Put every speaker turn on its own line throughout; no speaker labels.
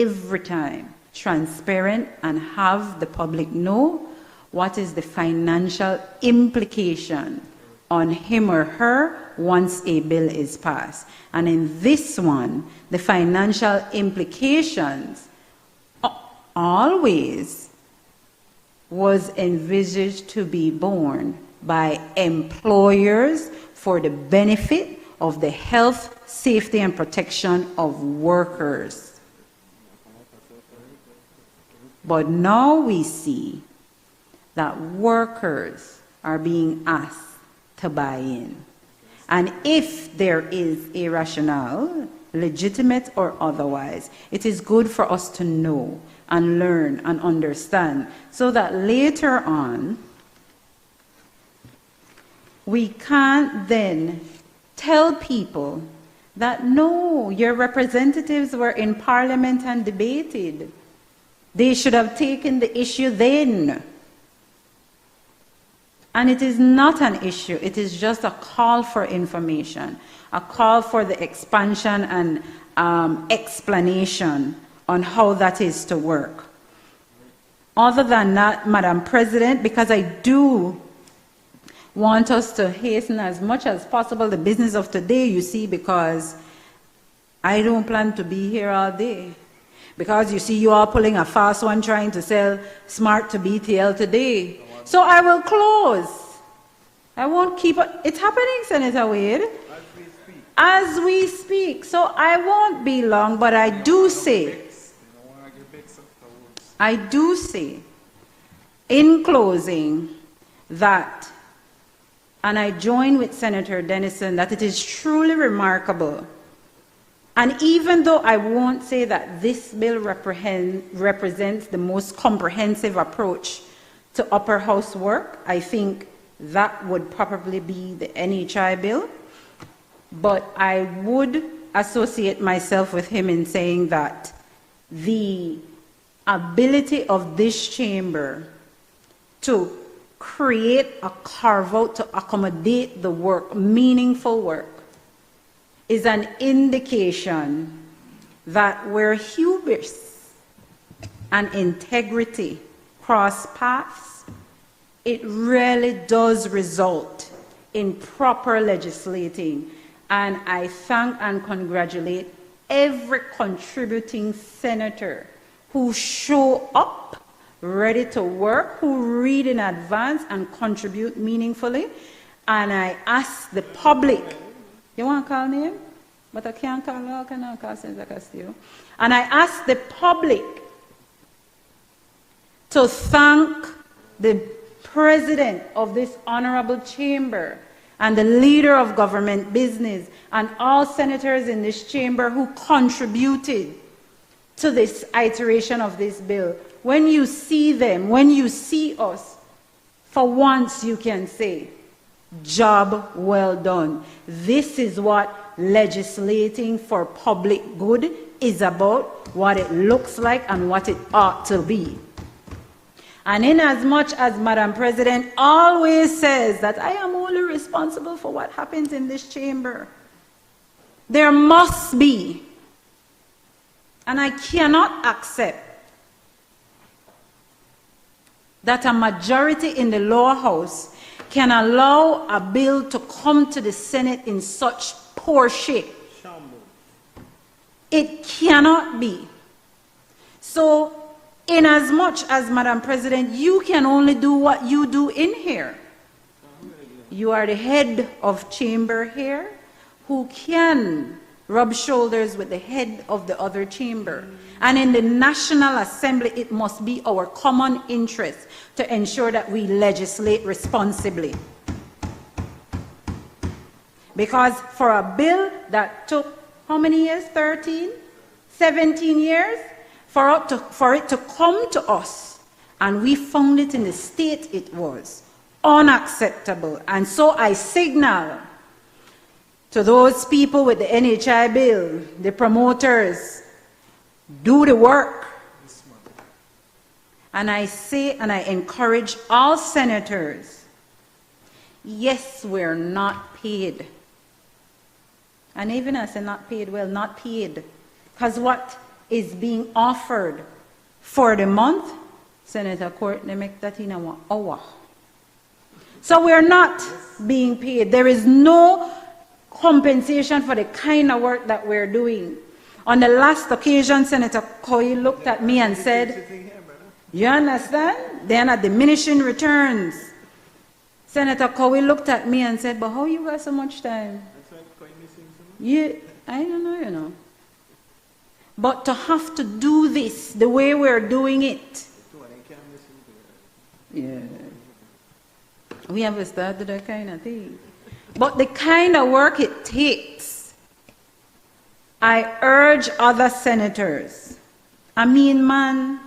every time transparent and have the public know what is the financial implication on him or her once a bill is passed. And in this one, the financial implications always was envisaged to be borne by employers for the benefit of the health, safety, and protection of workers. But now we see that workers are being asked to buy in. And if there is a rationale, legitimate or otherwise, it is good for us to know and learn and understand so that later on we can't then tell people that no, your representatives were in Parliament and debated. They should have taken the issue then. And it is not an issue, it is just a call for information, a call for the expansion and explanation on how that is to work. Other than that, Madam President, because I do want us to hasten as much as possible the business of today, you see, because I don't plan to be here all day. Because you see, you are pulling a fast one trying to sell smart to BTL today. So I will close. I won't keep it. It's happening, Senator Wade. As we speak. So I won't be long, but I do say, in closing, that, and I join with Senator Dennison, that it is truly remarkable. And even though I won't say that this bill represents the most comprehensive approach to upper house work, I think that would probably be the NHI bill. But I would associate myself with him in saying that the ability of this chamber to create a carve-out to accommodate the work, meaningful work, is an indication that where hubris and integrity cross paths, it really does result in proper legislating. And I thank and congratulate every contributing senator who show up ready to work, who read in advance and contribute meaningfully. And I ask the public, you want to call me? But I can't call her, I cannot call Senator Castillo. And I ask the public to thank the president of this honorable chamber and the leader of government business and all senators in this chamber who contributed to this iteration of this bill. When you see them, when you see us, for once you can say, job well done. This is what legislating for public good is about, what it looks like and what it ought to be. And in as much as Madam President always says that I am only responsible for what happens in this chamber, there must be, and I cannot accept that a majority in the lower house can allow a bill to come to the Senate in such poor shape. It cannot be. So, in as much as, Madam President, you can only do what you do in here. You are the head of chamber here who can rub shoulders with the head of the other chamber. And in the National Assembly, it must be our common interest to ensure that we legislate responsibly. Because for a bill that took how many years? 13? 17 years? For it to come to us, and we found it in the state it was, unacceptable. And so I signal to those people with the NHI bill, the promoters, do the work. And I say and I encourage all senators, yes, we're not paid. And even I say not paid, well, not paid. Because what is being offered for the month, Senator Courtney make that in 1 hour. So we're not being paid. There is no compensation for the kind of work that we're doing. On the last occasion, Senator Coy looked at me and said, you understand? They are not diminishing returns. Senator Coy looked at me and said, but how you got so much time? Yeah, I don't know, you know. But to have to do this the way we're doing it, yeah, we haven't started that kind of thing. But the kind of work it takes, I urge other senators. I mean, man,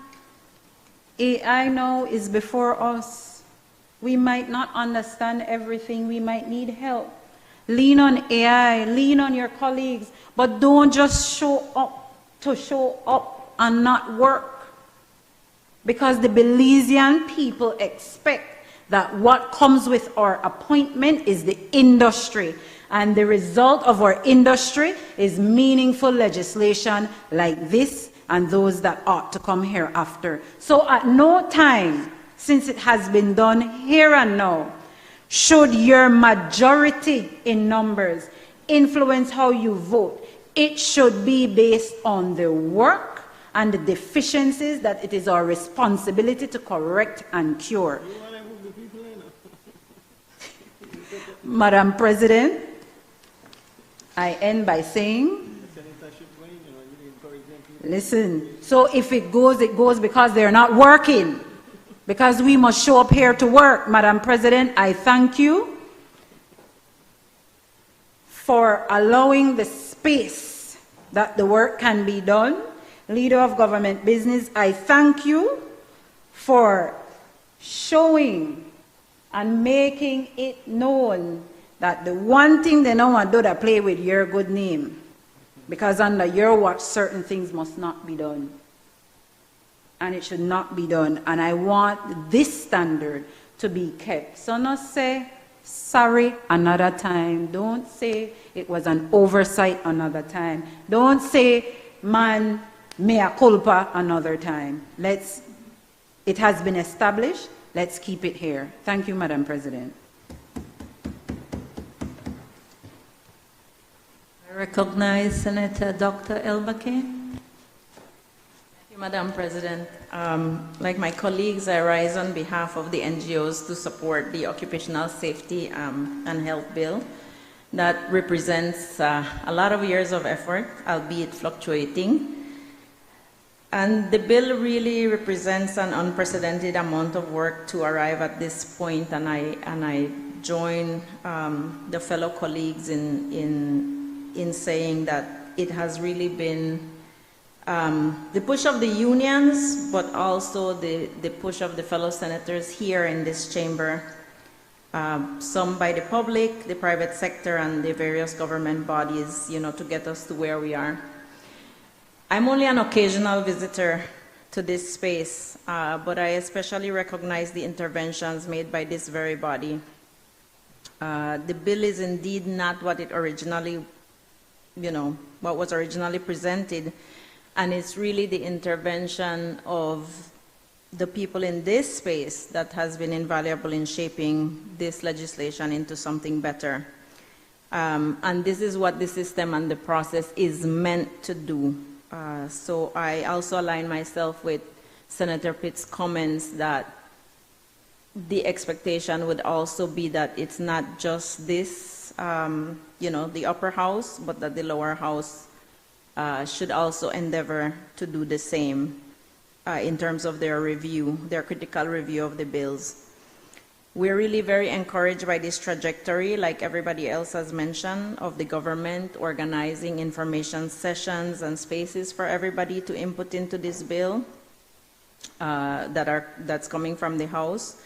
AI now is before us. We might not understand everything. We might need help. Lean on AI, lean on your colleagues, but don't just show up to show up and not work. Because the Belizean people expect that what comes with our appointment is the industry. And the result of our industry is meaningful legislation like this and those that ought to come hereafter. So at no time, since it has been done here and now, should your majority in numbers influence how you vote. It should be based on the work and the deficiencies that it is our responsibility to correct and cure. Madam President, I end by saying, listen, so if it goes because they're not working, because we must show up here to work. Madam President, I thank you for allowing the space that the work can be done. Leader of government business, I thank you for showing and making it known that the one thing they don't want to do is play with your good name. Because under your watch, certain things must not be done. And it should not be done. And I want this standard to be kept. So not say, sorry, another time. Don't say it was an oversight another time. Don't say, man, mea culpa another time. It has been established. Let's keep it here. Thank you, Madam President.
I recognize Senator Dr. Elbaki. Thank you, Madam President. Like my colleagues, I rise on behalf of the NGOs to support the Occupational Safety and Health Bill. That represents a lot of years of effort, albeit fluctuating. And the bill really represents an unprecedented amount of work to arrive at this point, and I join the fellow colleagues in saying that it has really been the push of the unions, but also the push of the fellow senators here in this chamber, some by the public, the private sector, and the various government bodies, to get us to where we are. I'm only an occasional visitor to this space, but I especially recognize the interventions made by this very body. The bill is indeed not what it originally, what was originally presented, and it's really the intervention of the people in this space that has been invaluable in shaping this legislation into something better. And this is what the system and the process is meant to do. So I also align myself with Senator Pitt's comments that the expectation would also be that it's not just this, the upper house, but that the lower house should also endeavor to do the same in terms of their review, their critical review of the bills. We're really very encouraged by this trajectory, like everybody else has mentioned, of the government organizing information sessions and spaces for everybody to input into this bill that's coming from the House.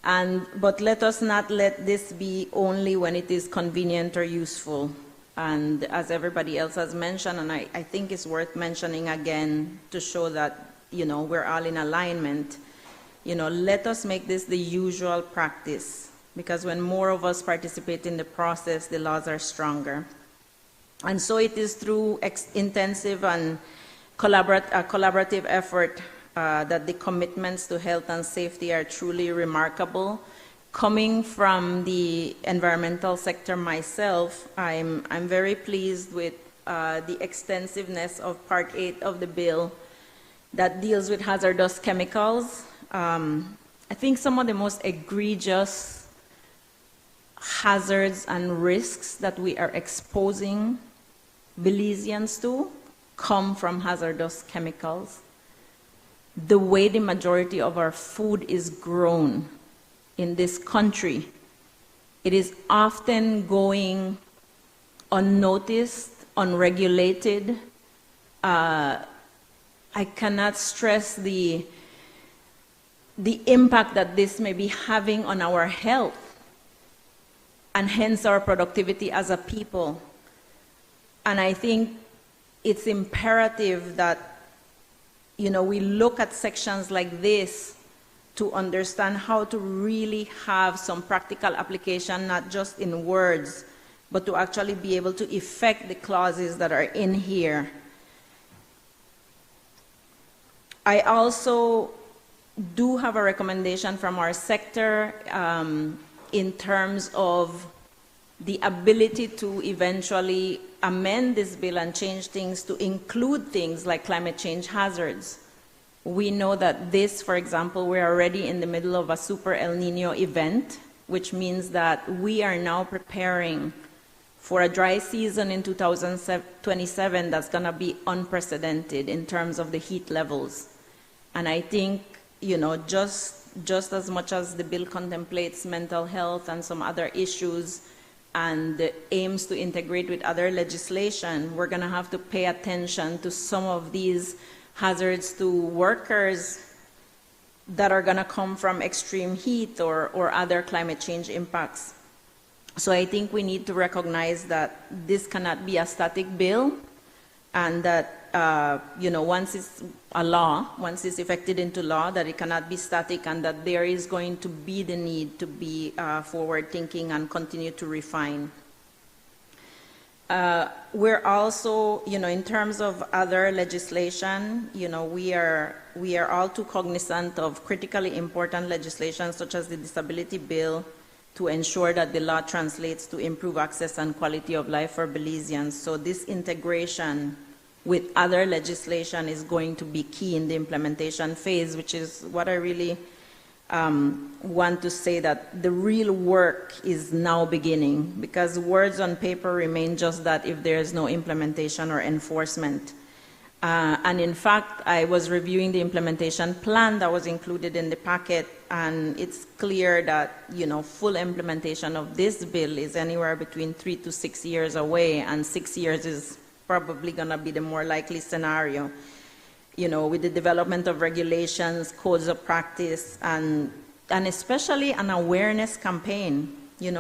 But let us not let this be only when it is convenient or useful. And as everybody else has mentioned, and I think it's worth mentioning again to show that, we're all in alignment, let us make this the usual practice, because when more of us participate in the process, the laws are stronger. And so it is through intensive and collaborative effort, that the commitments to health and safety are truly remarkable. Coming from the environmental sector myself, I'm very pleased with the extensiveness of Part 8 of the bill that deals with hazardous chemicals. I think some of the most egregious hazards and risks that we are exposing Belizeans to come from hazardous chemicals. The way the majority of our food is grown in this country, it is often going unnoticed, unregulated. I cannot stress the impact that this may be having on our health and hence our productivity as a people. And I think it's imperative that, we look at sections like this to understand how to really have some practical application, not just in words, but to actually be able to effect the clauses that are in here. I also do have a recommendation from our sector in terms of the ability to eventually amend this bill and change things to include things like climate change hazards. We know that this, for example, we're already in the middle of a super El Nino event, which means that we are now preparing for a dry season in 2027 that's going to be unprecedented in terms of the heat levels. And I think, just as much as the bill contemplates mental health and some other issues and aims to integrate with other legislation, we're going to have to pay attention to some of these hazards to workers that are going to come from extreme heat or other climate change impacts. So I think we need to recognize that this cannot be a static bill, and that once it's a law, once it's effected into law, that it cannot be static, and that there is going to be the need to be forward-thinking and continue to refine. We're also, in terms of other legislation, we are all too cognizant of critically important legislation such as the Disability Bill to ensure that the law translates to improve access and quality of life for Belizeans. So this integration with other legislation is going to be key in the implementation phase, which is what I really want to say, that the real work is now beginning, because words on paper remain just that if there is no implementation or enforcement. And in fact, I was reviewing the implementation plan that was included in the packet, and it's clear that, full implementation of this bill is anywhere between 3 to 6 years away, and 6 years is probably going to be the more likely scenario. With the development of regulations, codes of practice, and especially an awareness campaign,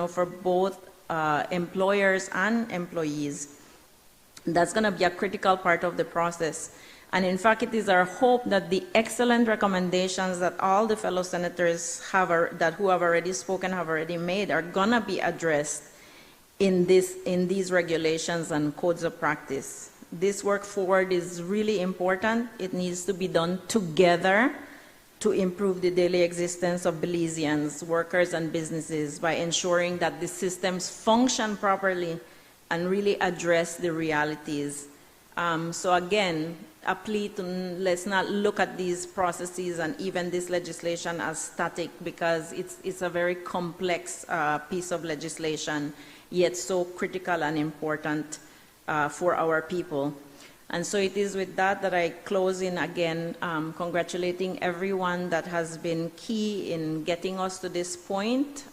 for both employers and employees. That's going to be a critical part of the process. And in fact, it is our hope that the excellent recommendations that all the fellow senators who have already spoken have already made are going to be addressed in these regulations and codes of practice. This work forward is really important. It needs to be done together to improve the daily existence of Belizeans, workers and businesses, by ensuring that the systems function properly and really address the realities. So again, a plea to let's not look at these processes and even this legislation as static, because it's a very complex piece of legislation, yet so critical and important for our people. And so it is with that I close in again, congratulating everyone that has been key in getting us to this point.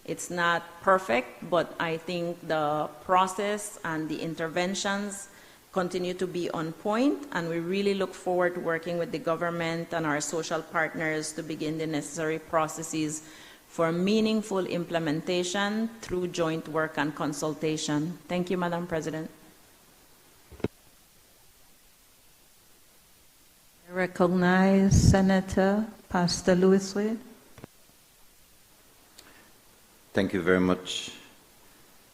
It's not perfect, but I think the process and the interventions continue to be on point, and we really look forward to working with the government and our social partners to begin the necessary processes for meaningful implementation through joint work and consultation. Thank you, Madam President.
I recognize Senator Pastor Louis Wade.
Thank you very much,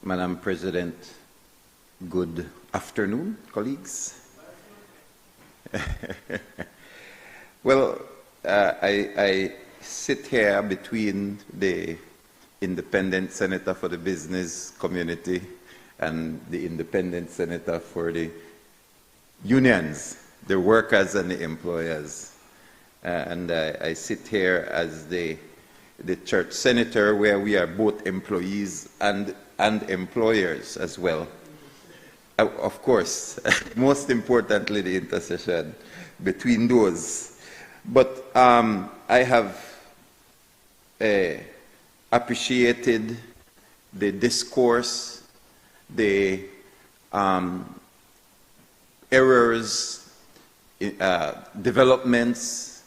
Madam President. Good afternoon, colleagues. Well, I sit here between the independent senator for the business community and the independent senator for the unions, the workers and the employers. And I sit here as the church senator, where we are both employees and employers as well. Of course, most importantly, the intercession between those. But I have appreciated the discourse, the errors, developments,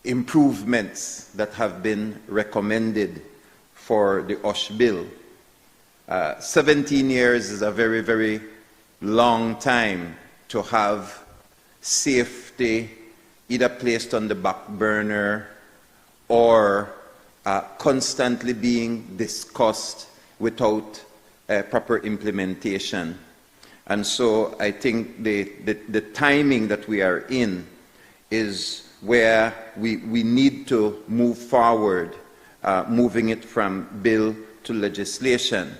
improvements that have been recommended for the OSH bill. 17 years is a very, very long time to have safety either placed on the back burner or constantly being discussed without proper implementation. And so I think the timing that we are in is where we need to move forward, moving it from bill to legislation.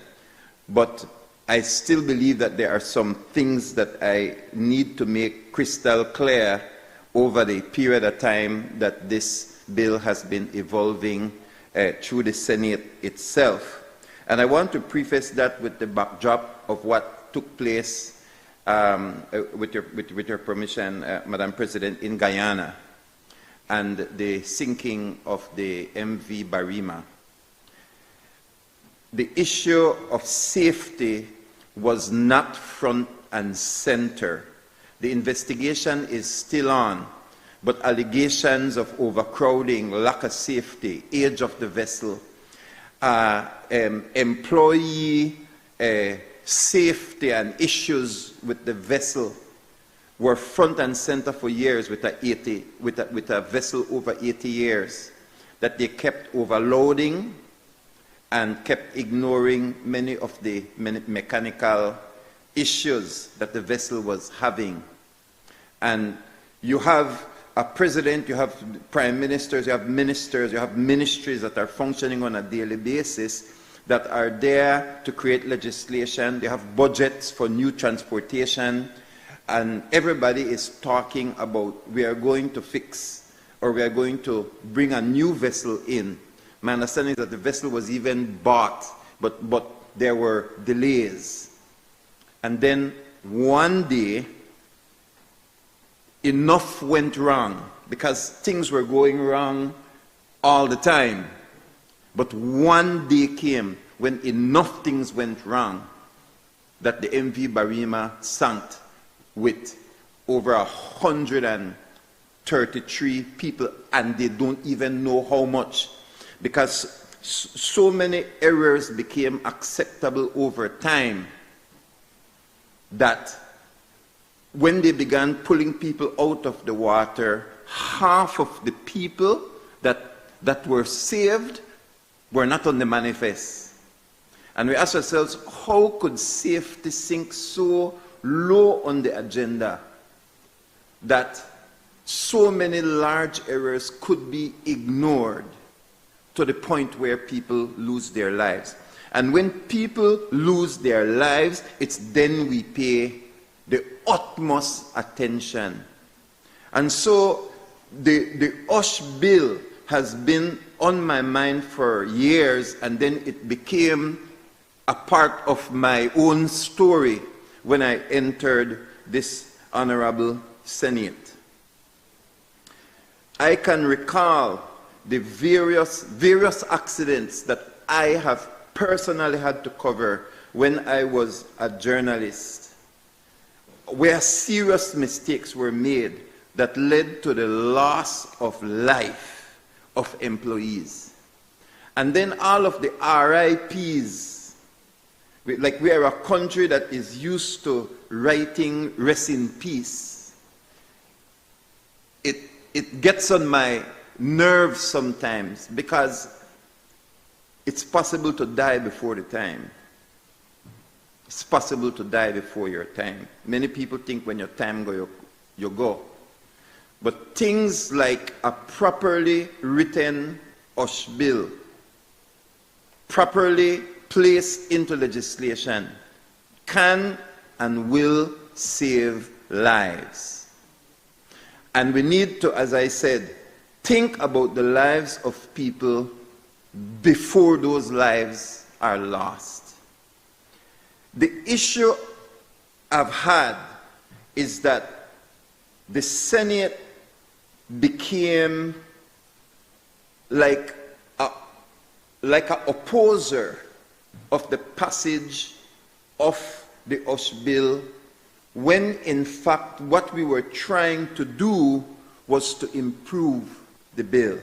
But I still believe that there are some things that I need to make crystal clear over the period of time that this bill has been evolving through the Senate itself. And I want to preface that with the backdrop of what took place, with your permission, Madam President, in Guyana, and the sinking of the MV Barima. The issue of safety was not front and center. The investigation is still on, but allegations of overcrowding, lack of safety, age of the vessel, employee safety and issues with the vessel were front and center for years with a vessel over 80 years, that they kept overloading and kept ignoring many of the mechanical issues that the vessel was having. And you have a president, you have prime ministers, you have ministers, you have ministries that are functioning on a daily basis that are there to create legislation. They have budgets for new transportation, and everybody is talking about we are going to fix, or we are going to bring a new vessel in. My understanding is that the vessel was even bought, but there were delays. And then one day, enough went wrong, because things were going wrong all the time. But one day came when enough things went wrong that the MV Barima sank with over 133 people, and they don't even know how much, because so many errors became acceptable over time that when they began pulling people out of the water, half of the people that were saved were not on the manifest. And we ask ourselves, how could safety sink so low on the agenda that so many large errors could be ignored to the point where people lose their lives? And when people lose their lives, it's then we pay the utmost attention. And so the OSH bill has been on my mind for years, and then it became a part of my own story when I entered this honorable Senate. I can recall the various accidents that I have personally had to cover when I was a journalist, where serious mistakes were made that led to the loss of life of employees. And then all of the RIPs, like we are a country that is used to writing rest in peace. It gets on my nerves sometimes, because it's possible to die before the time. It's possible to die before your time. Many people think when your time goes, you go. But things like a properly written OSH bill, properly placed into legislation, can and will save lives. And we need to, as I said, think about the lives of people before those lives are lost. The issue I've had is that the Senate became like an opposer of the passage of the OSH bill, when in fact what we were trying to do was to improve the bill.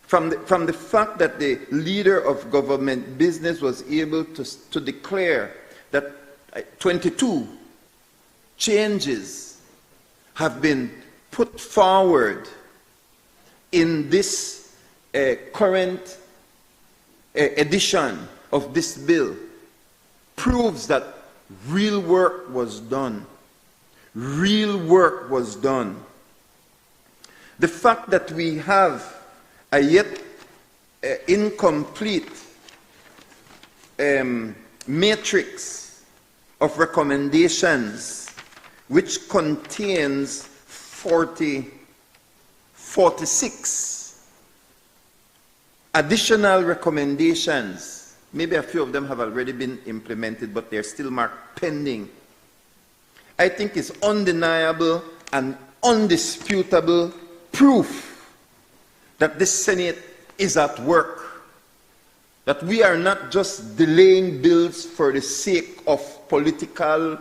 From the fact that the leader of government business was able to declare that 22 changes have been put forward in this current edition of this bill, proves that real work was done. Real work was done. The fact that we have a yet incomplete matrix of recommendations which contains 46 additional recommendations. Maybe a few of them have already been implemented, but they're still marked pending. I think it's undeniable and undisputable proof that this Senate is at work, that we are not just delaying bills for the sake of political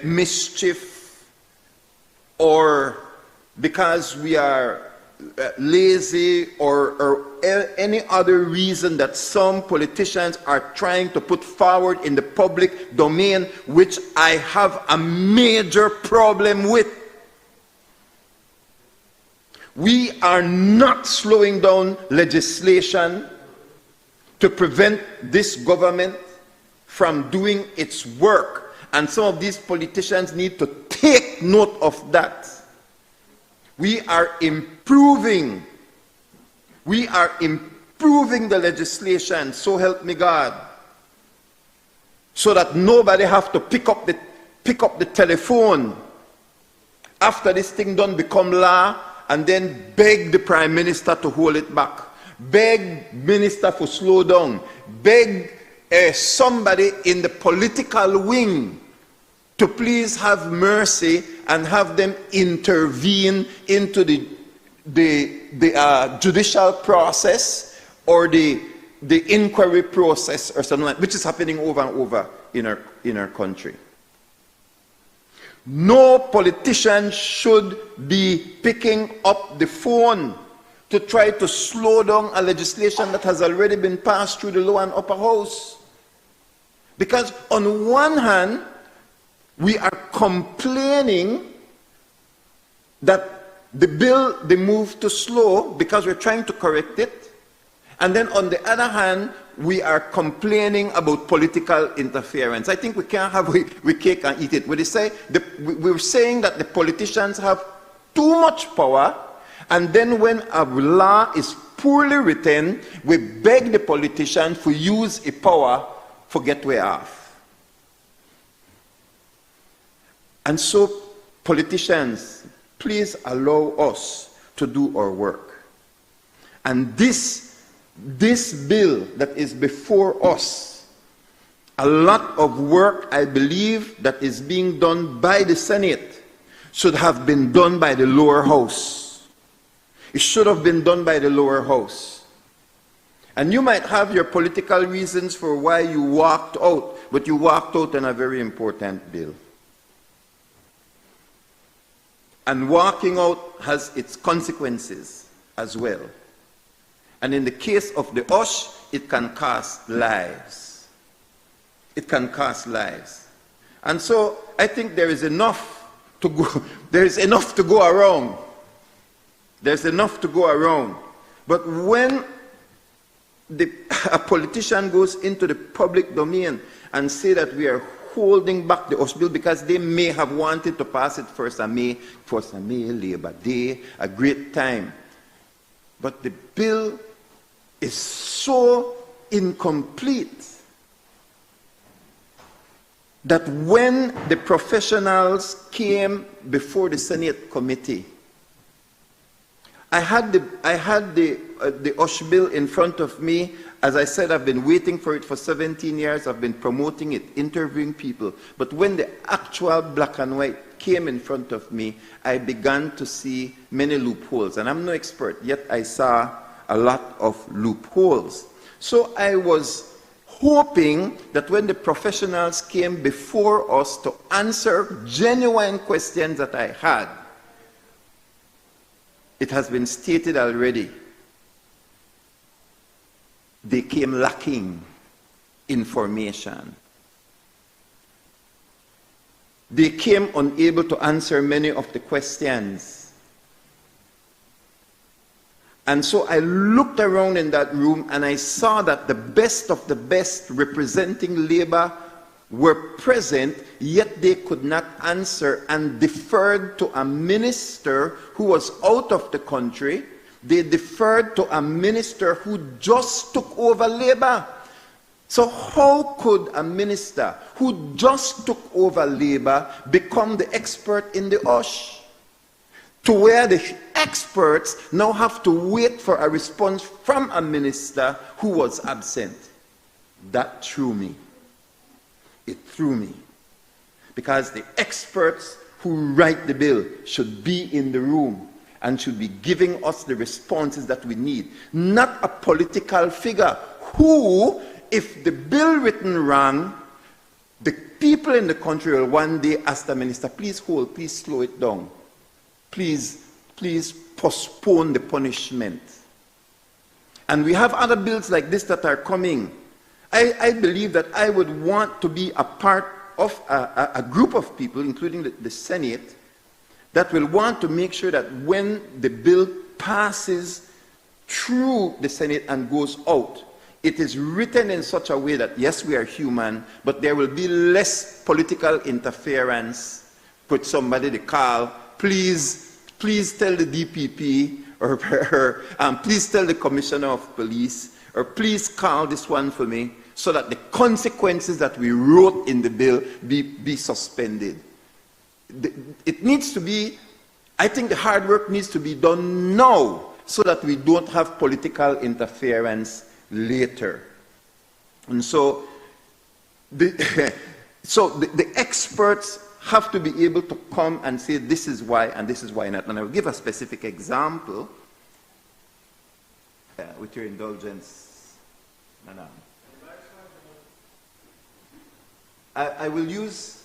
mischief, or because we are lazy, or any other reason that some politicians are trying to put forward in the public domain, which I have a major problem with. We are not slowing down legislation to prevent this government from doing its work. And some of these politicians need to take note of that. We are improving. We are improving the legislation, so help me God, so that nobody have to pick up the telephone after this thing done become law and then beg the Prime Minister to hold it back, beg Minister for slow down, beg somebody in the political wing to please have mercy and have them intervene into the judicial process or the inquiry process or something like that, which is happening over and over in our country. No politician should be picking up the phone to try to slow down a legislation that has already been passed through the lower and upper house. Because on one hand, we are complaining that the bill, they move too slow because we're trying to correct it. And then on the other hand, we are complaining about political interference. I think we can't have we cake and eat it. We're saying that the politicians have too much power, and then when a law is poorly written, we beg the politician to use a power for get way off. And so, politicians, please allow us to do our work. And this bill that is before us, a lot of work, I believe, that is being done by the Senate should have been done by the lower house. It should have been done by the lower house. And you might have your political reasons for why you walked out, but you walked out on a very important bill. And walking out has its consequences as well. And in the case of the OSH, it can cost lives. It can cost lives. And so I think there is enough to go. There is enough to go around. There's enough to go around. But when a politician goes into the public domain and say that we are holding back the OSH bill because they may have wanted to pass it first of May, Labor Day, a great time. But the bill is so incomplete that when the professionals came before the Senate committee, I had the OSH bill in front of me. As I said, I've been waiting for it for 17 years. I've been promoting it, interviewing people. But when the actual black and white came in front of me, I began to see many loopholes. And I'm no expert, yet I saw a lot of loopholes. So I was hoping that when the professionals came before us to answer genuine questions that I had, it has been stated already, they came lacking information. They came unable to answer many of the questions. And so I looked around in that room and I saw that the best of the best representing labor were present, yet they could not answer and deferred to a minister who was out of the country. They deferred to a minister who just took over labor. So how could a minister who just took over labor become the expert in the OSH? To where the experts now have to wait for a response from a minister who was absent. That threw me. It threw me. Because the experts who write the bill should be in the room and should be giving us the responses that we need. Not a political figure who, if the bill written wrong, the people in the country will one day ask the minister, please hold, please slow it down. Please postpone the punishment. And we have other bills like this that are coming. I believe that I would want to be a part of a group of people, including the Senate, that will want to make sure that when the bill passes through the Senate and goes out, it is written in such a way that, yes, we are human, but there will be less political interference. Put somebody to call, please tell the DPP, or please tell the Commissioner of Police, or please call this one for me, so that the consequences that we wrote in the bill be suspended. It needs to be, I think the hard work needs to be done now so that we don't have political interference later. And so the experts have to be able to come and say this is why and this is why not. And I will give a specific example with your indulgence, Madam. I will use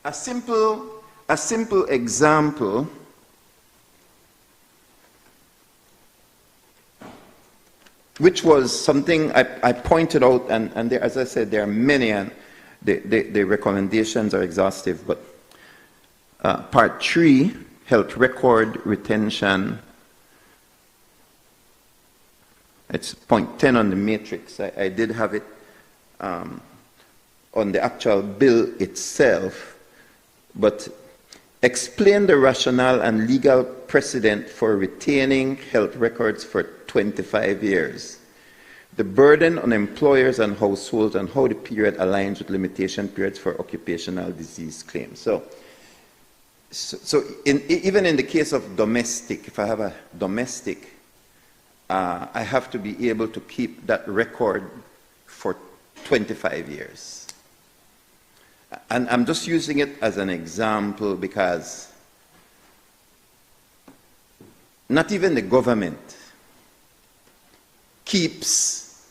a simple example which was something I pointed out, and there, as I said, there are many, and the recommendations are exhaustive, but part 3, health record retention, it's point 10 on the matrix. I did have it on the actual bill itself, but explain the rationale and legal precedent for retaining health records for 25 years, the burden on employers and households, and how the period aligns with limitation periods for occupational disease claims. So even in the case of domestic, if I have a domestic, I have to be able to keep that record for 25 years. And I'm just using it as an example because not even the government keeps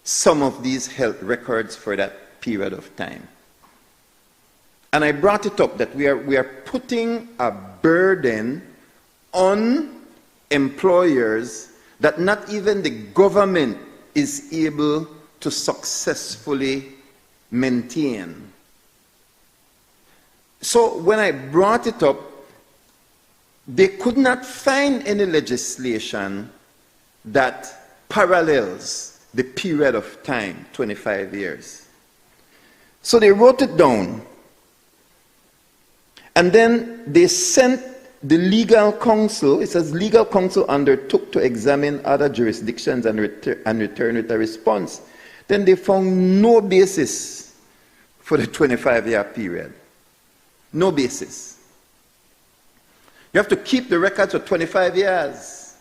some of these health records for that period of time. And I brought it up that we are putting a burden on employers that not even the government is able to successfully maintain. So when I brought it up, they could not find any legislation that parallels the period of time, 25 years. So they wrote it down. And then they sent the legal counsel, it says legal counsel undertook to examine other jurisdictions and return with a response. Then they found no basis for the 25-year period. No basis. You have to keep the records for 25 years.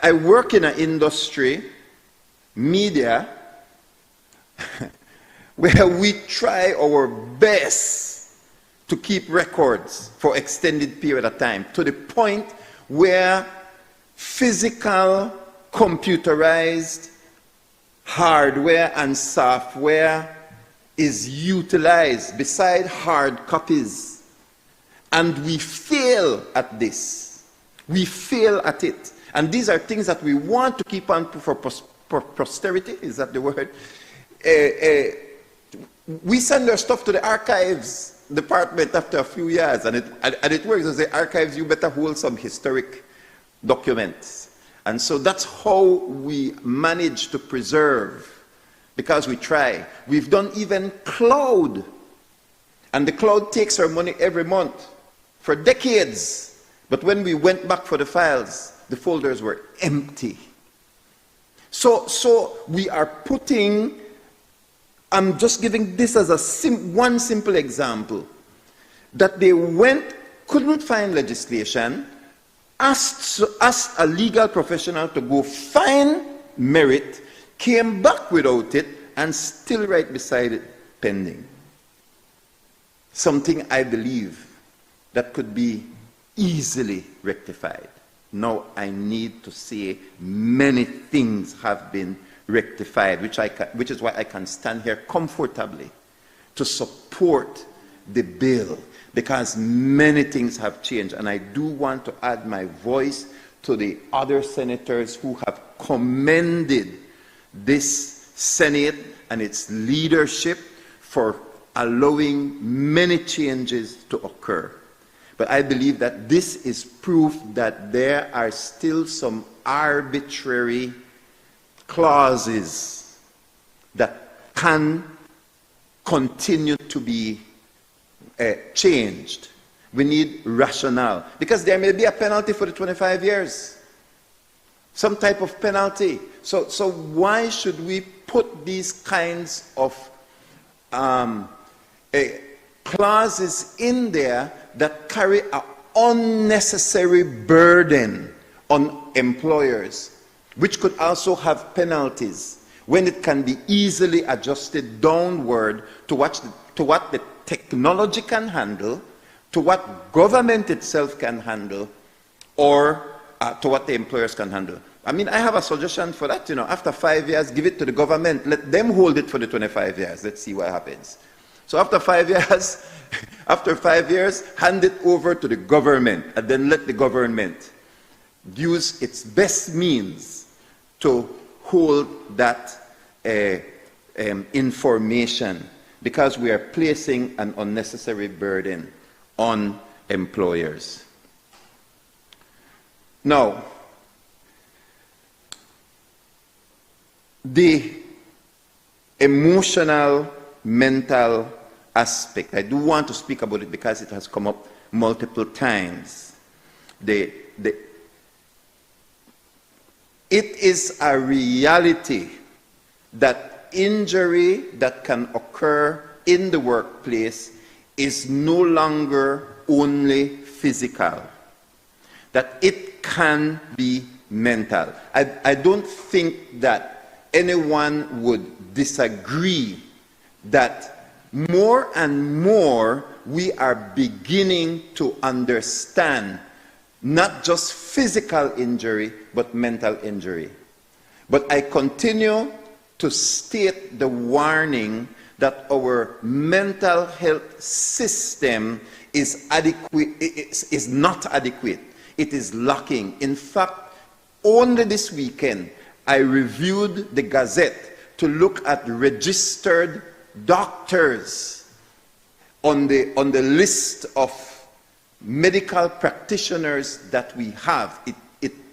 I work in an industry, media, where we try our best to keep records for extended period of time, to the point where physical, computerized hardware and software is utilized beside hard copies. And we fail at this. We fail at it. And these are things that we want to keep on for posterity. Is that the word? We send our stuff to the archives department after a few years, and it works. As the archives, you better hold some historic documents. And so that's how we manage to preserve, because we try. We've done even cloud, and the cloud takes our money every month for decades. But when we went back for the files, the folders were empty. So we are putting, I'm just giving this as one simple example, that they couldn't find legislation, asked a legal professional to go find merit, came back without it, and still right beside it, pending. Something I believe that could be easily rectified. Now I need to say many things have been rectified, which is why I can stand here comfortably to support the bill, because many things have changed. And I do want to add my voice to the other senators who have commended this Senate and its leadership for allowing many changes to occur. But I believe that this is proof that there are still some arbitrary clauses that can continue to be changed. We need rationale, because there may be a penalty for the 25 years, some type of penalty. So why should we put these kinds of clauses in there that carry an unnecessary burden on employers, which could also have penalties, when it can be easily adjusted downward to what the technology can handle, to what government itself can handle, or to what the employers can handle. I mean, I have a suggestion for that. After 5 years, give it to the government. Let them hold it for the 25 years. Let's see what happens. So after 5 years, after 5 years, hand it over to the government, and then let the government use its best means to hold that information, because we are placing an unnecessary burden on employers. Now, the emotional, mental aspect, I do want to speak about it because it has come up multiple times. It is a reality that injury that can occur in the workplace is no longer only physical, that it can be mental. I don't think that anyone would disagree that more and more we are beginning to understand not just physical injury, but mental injury. But I continue to state the warning that our mental health system is not adequate. It is lacking. In fact, only this weekend, I reviewed the Gazette to look at registered doctors on the list of medical practitioners that we have.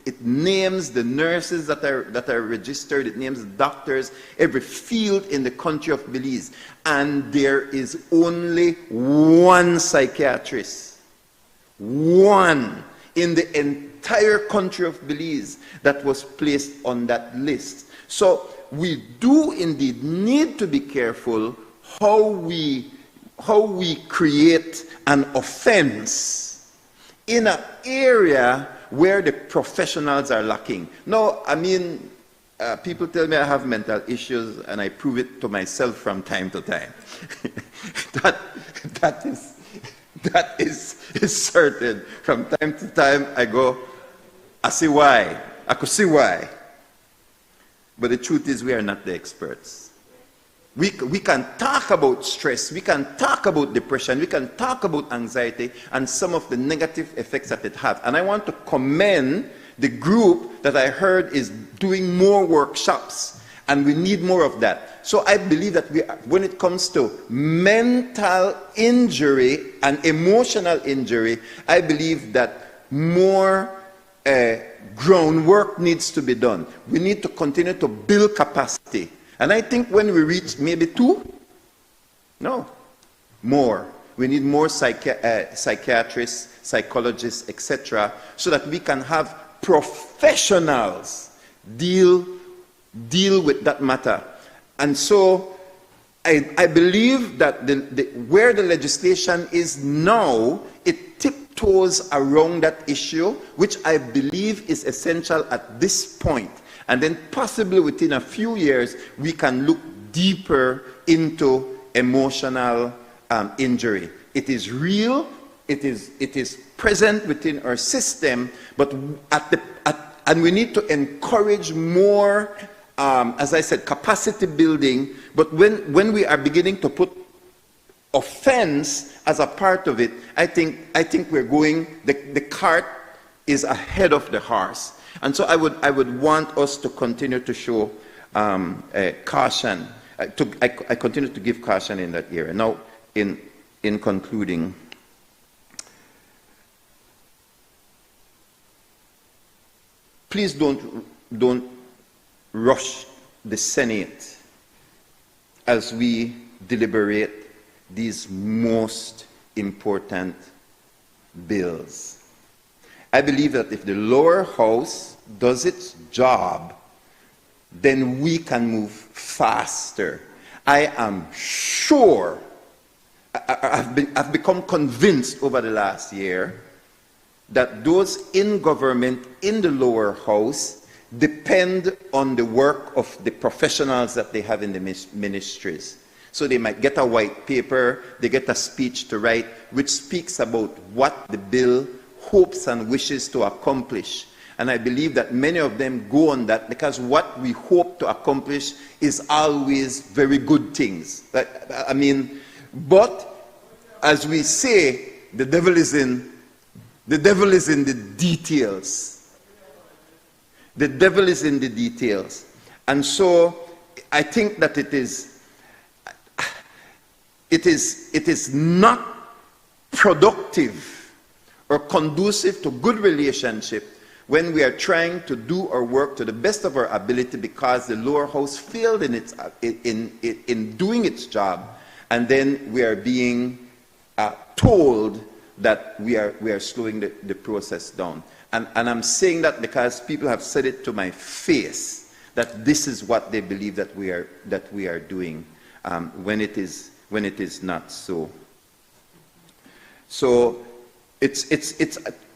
it names the nurses that are registered, it names the doctors, every field in the country of Belize. And there is only one psychiatrist, one in the entire country of Belize that was placed on that list. So we do indeed need to be careful how we create an offense in an area where the professionals are lacking. Now, I mean, people tell me I have mental issues, and I prove it to myself from time to time. that is certain. From time to time, I go, I see why. I could see why. But the truth is, we are not the experts. We can talk about stress, we can talk about depression, we can talk about anxiety and some of the negative effects that it has. And I want to commend the group that I heard is doing more workshops, and we need more of that. So I believe that when it comes to mental injury and emotional injury, I believe that more groundwork needs to be done. We need to continue to build capacity. And I think when we reach maybe more. We need more psychiatrists, psychologists, etc., so that we can have professionals deal with that matter. And so I believe that where the legislation is now, it tiptoes around that issue, which I believe is essential at this point. And then possibly within a few years, we can look deeper into emotional injury. It is real, it is present within our system, but and we need to encourage more, as I said, capacity building. But when we are beginning to put offense as a part of it, I think we're going, the cart is ahead of the horse. And so I would want us to continue to show caution. I continue to give caution in that area. Now, in concluding, please don't rush the Senate as we deliberate these most important bills. I believe that if the lower house does its job, then we can move faster. I am sure, I've become convinced over the last year that those in government in the lower house depend on the work of the professionals that they have in the ministries. So they might get a white paper, they get a speech to write, which speaks about what the bill hopes and wishes to accomplish. And I believe that many of them go on that because what we hope to accomplish is always very good things. I mean, but as we say, the devil is in the details. The devil is in the details. And so I think that it is not productive or conducive to good relationship when we are trying to do our work to the best of our ability because the lower house failed in doing its job, and then we are being told that we are slowing the process down. And I'm saying that because people have said it to my face that this is what they believe that we are doing, when it is not so. So it's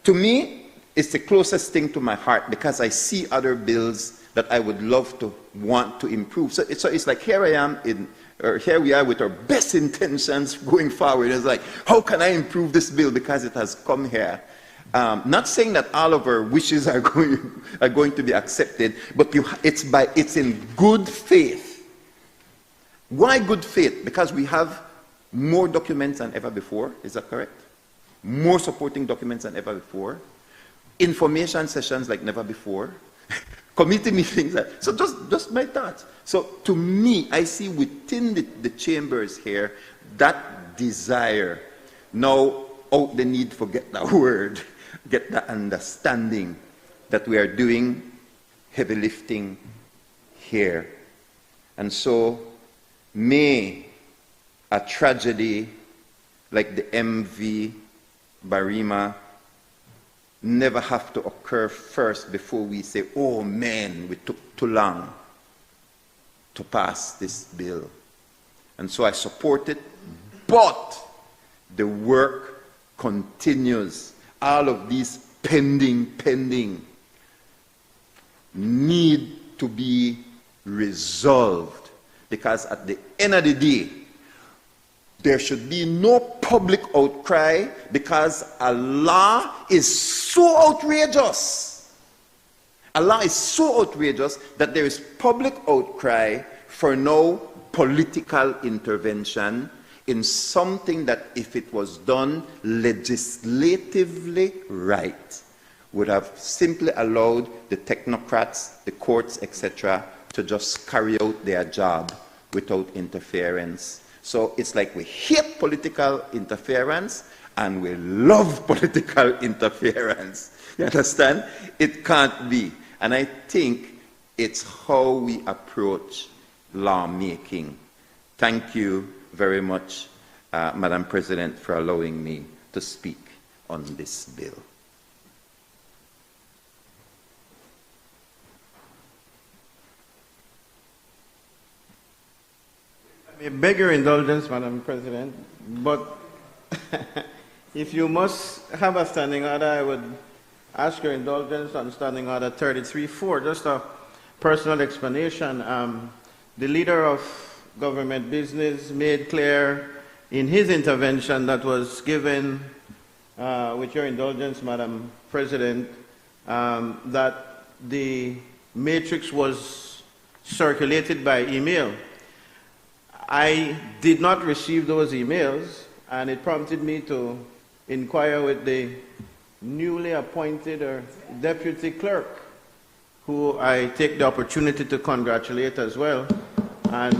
to me, it's the closest thing to my heart because I see other bills that I would love to want to improve. So it's like here we are with our best intentions going forward. It's like, how can I improve this bill because it has come here? Not saying that all of our wishes are going to be accepted, but it's in good faith. Why good faith? Because we have more documents than ever before. Is that correct? More supporting documents than ever before. Information sessions like never before. Committee meetings. So just my thoughts. So to me, I see within the chambers here that desire. Now, out the need for get that word, get that understanding that we are doing heavy lifting here. And so may a tragedy like the MV Barima never have to occur first before we say, oh man, we took too long to pass this bill. And so I support it, but the work continues. All of these pending need to be resolved, because at the end of the day, there should be no public outcry, because a law is so outrageous. A law is so outrageous that there is public outcry for no political intervention in something that, if it was done legislatively right, would have simply allowed the technocrats, the courts, etc., to just carry out their job without interference. So it's like we hate political interference and we love political interference. You understand? It can't be. And I think it's how we approach lawmaking. Thank you very much, Madam President, for allowing me to speak on this bill.
I beg your indulgence, Madam President, but if you must have a standing order, I would ask your indulgence on standing order 33-4. Just a personal explanation. The leader of government business made clear in his intervention that was given, with your indulgence, Madam President, that the matrix was circulated by email. I did not receive those emails, and it prompted me to inquire with the newly appointed deputy clerk, who I take the opportunity to congratulate as well. And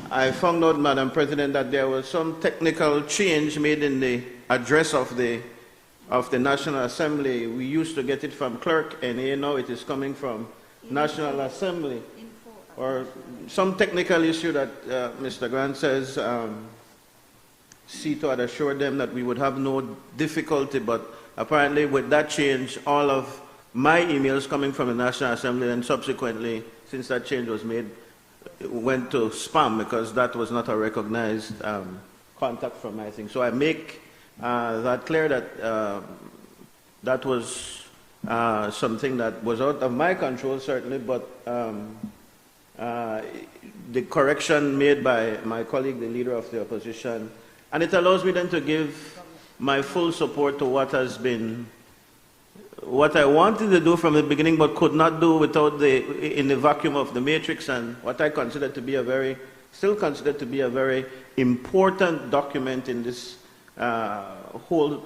I found out, Madam President, that there was some technical change made in the address of the National Assembly. We used to get it from clerk, and now it is coming from National Assembly. Or some technical issue that Mr. Grant says, CETO had assured them that we would have no difficulty, but apparently with that change, all of my emails coming from the National Assembly, and subsequently, since that change was made, went to spam, because that was not a recognized contact from my thing. So I make that clear that that was something that was out of my control, certainly, but the correction made by my colleague, the leader of the opposition, and it allows me then to give my full support to what has been, what I wanted to do from the beginning but could not do without in the vacuum of the matrix, and what I consider to be still consider to be a very important document in this whole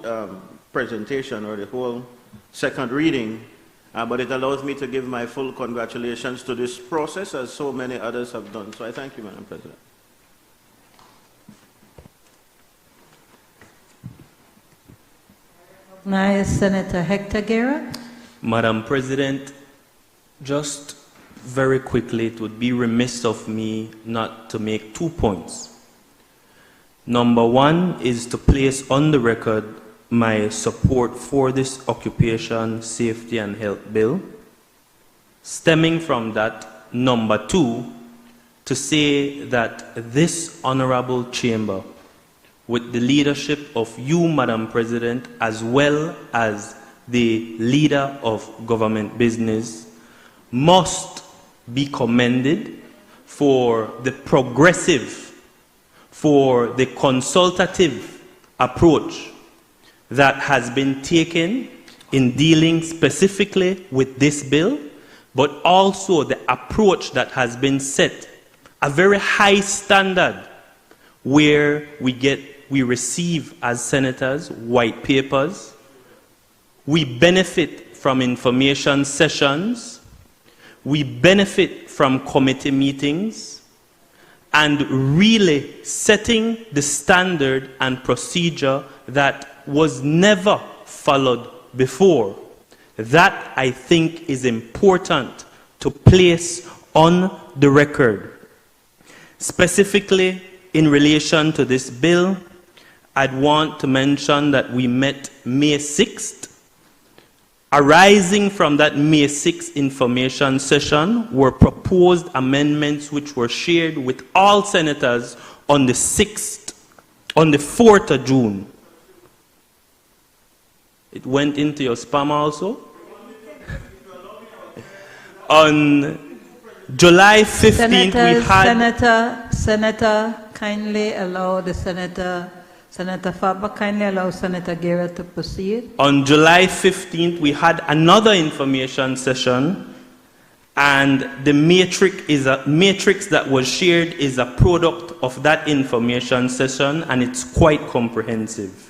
presentation, or the whole second reading. But it allows me to give my full congratulations to this process, as so many others have done. So I thank you, Madam President.
Now, Senator Hector Guerra.
Madam President, just very quickly, it would be remiss of me not to make 2 points. Number one is to place on the record my support for this Occupation, Safety and Health Bill. Stemming from that, number two, to say that this honorable chamber, with the leadership of you, Madam President, as well as the leader of government business, must be commended for the progressive, for the consultative approach that has been taken in dealing specifically with this bill, but also the approach that has been set, a very high standard, where we receive as senators white papers, we benefit from information sessions, we benefit from committee meetings, and really setting the standard and procedure that was never followed before. That, I think, is important to place on the record. Specifically, in relation to this bill, I'd want to mention that we met May 6th. Arising from that May 6th information session were proposed amendments which were shared with all senators on the 4th of June. It went into your spam also. On July 15th, we had...
Senator, kindly allow the Senator Faber, kindly allow Senator Guerra to proceed.
On July 15th, we had another information session, and the matrix that was shared is a product of that information session, and it's quite comprehensive.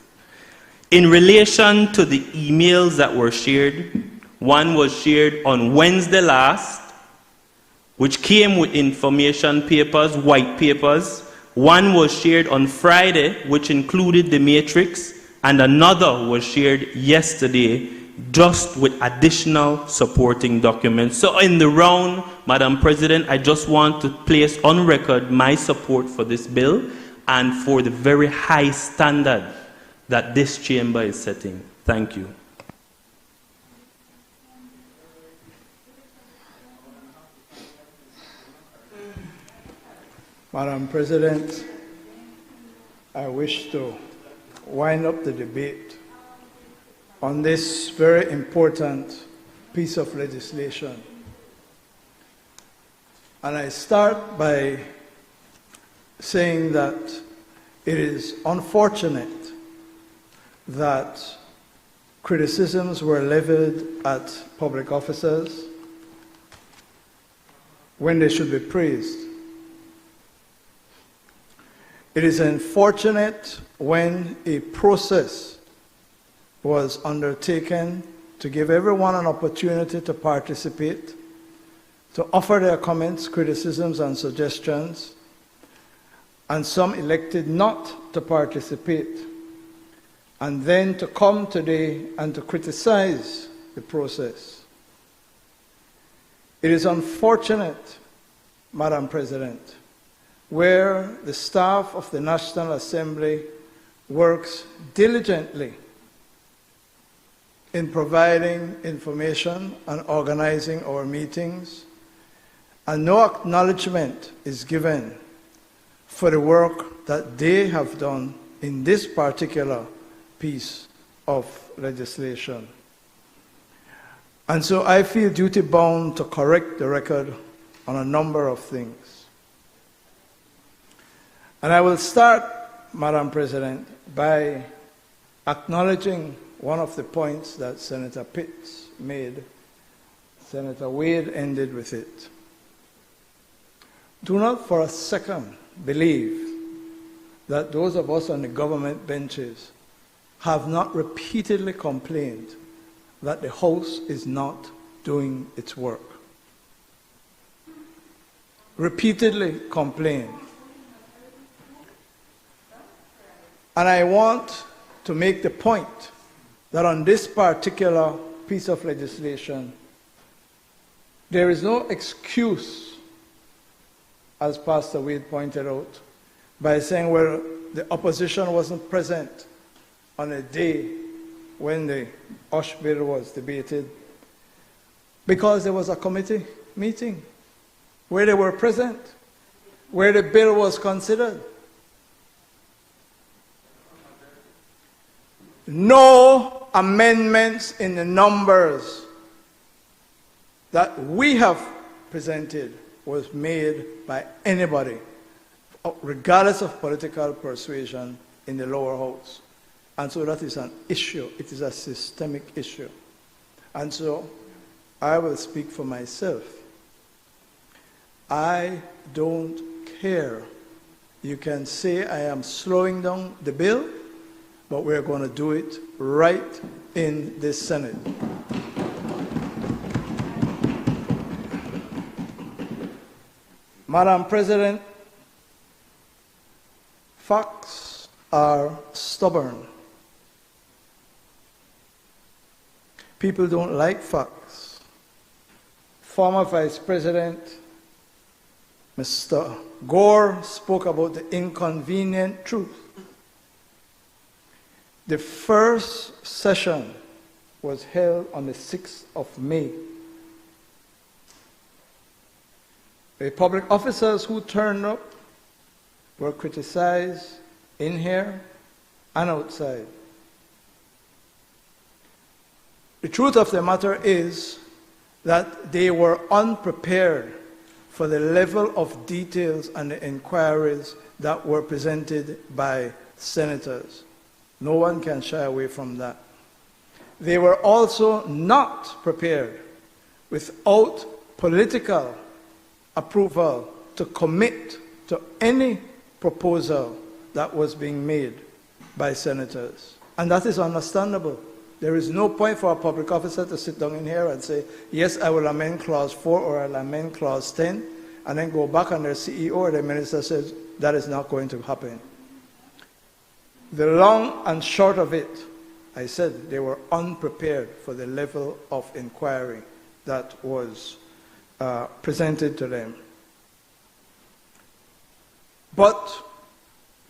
In relation to the emails that were shared, one was shared on Wednesday last, which came with information papers, white papers. One was shared on Friday, which included the matrix, and another was shared yesterday, just with additional supporting documents. So in the round, Madam President, I just want to place on record my support for this bill and for the very high standard that this chamber is setting. Thank you.
Madam President, I wish to wind up the debate on this very important piece of legislation. And I start by saying that it is unfortunate that criticisms were leveled at public officers when they should be praised. It is unfortunate when a process was undertaken to give everyone an opportunity to participate, to offer their comments, criticisms, and suggestions, and some elected not to participate, and then to come today and to criticize the process. It is unfortunate, Madam President, where the staff of the National Assembly works diligently in providing information and organizing our meetings, and no acknowledgement is given for the work that they have done in this particular piece of legislation. And so I feel duty-bound to correct the record on a number of things. And I will start, Madam President, by acknowledging one of the points that Senator Pitts made. Senator Wade ended with it. Do not for a second believe that those of us on the government benches have not repeatedly complained that the House is not doing its work. Repeatedly complained. And I want to make the point that on this particular piece of legislation, there is no excuse, as Pastor Wade pointed out, by saying, well, the opposition wasn't present on a day when the OSH bill was debated, because there was a committee meeting where they were present, where the bill was considered. No amendments in the numbers that we have presented was made by anybody, regardless of political persuasion, in the lower house. And so that is an issue. It is a systemic issue. And so I will speak for myself. I don't care. You can say I am slowing down the bill, but we're going to do it right in this Senate. Madam President, facts are stubborn. People don't like facts. Former Vice President Mr. Gore spoke about the inconvenient truth. The first session was held on the 6th of May. The public officers who turned up were criticized in here and outside. The truth of the matter is that they were unprepared for the level of details and the inquiries that were presented by senators. No one can shy away from that. They were also not prepared without political approval to commit to any proposal that was being made by senators. And that is understandable. There is no point for a public officer to sit down in here and say, yes, I will amend clause 4 or I'll amend clause 10, and then go back and their CEO or the minister says, that is not going to happen. The long and short of it, I said they were unprepared for the level of inquiry that was presented to them. But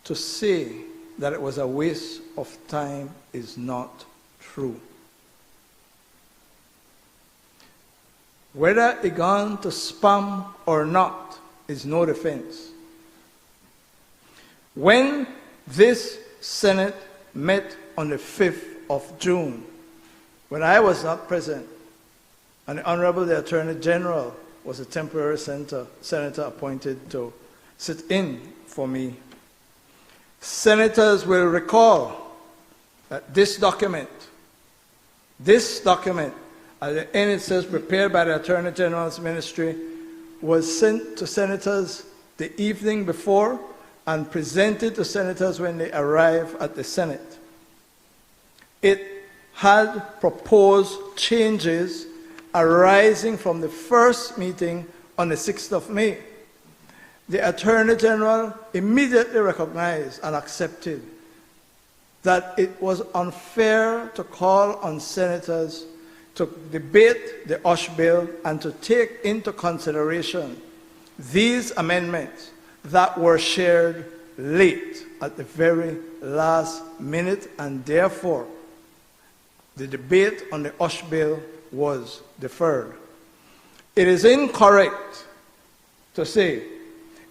to say that it was a waste of time is not true. Whether it gone to spam or not is no defense. When this Senate met on the 5th of June, when I was not present, and the Honorable the Attorney General was a temporary senator appointed to sit in for me, senators will recall that this document, at the end it says prepared by the Attorney General's ministry, was sent to senators the evening before and presented to senators when they arrived at the Senate. It had proposed changes arising from the first meeting on the 6th of May. The Attorney General immediately recognized and accepted that it was unfair to call on senators to debate the OSH bill and to take into consideration these amendments that were shared late at the very last minute, and therefore the debate on the OSH bill was deferred. It is incorrect to say,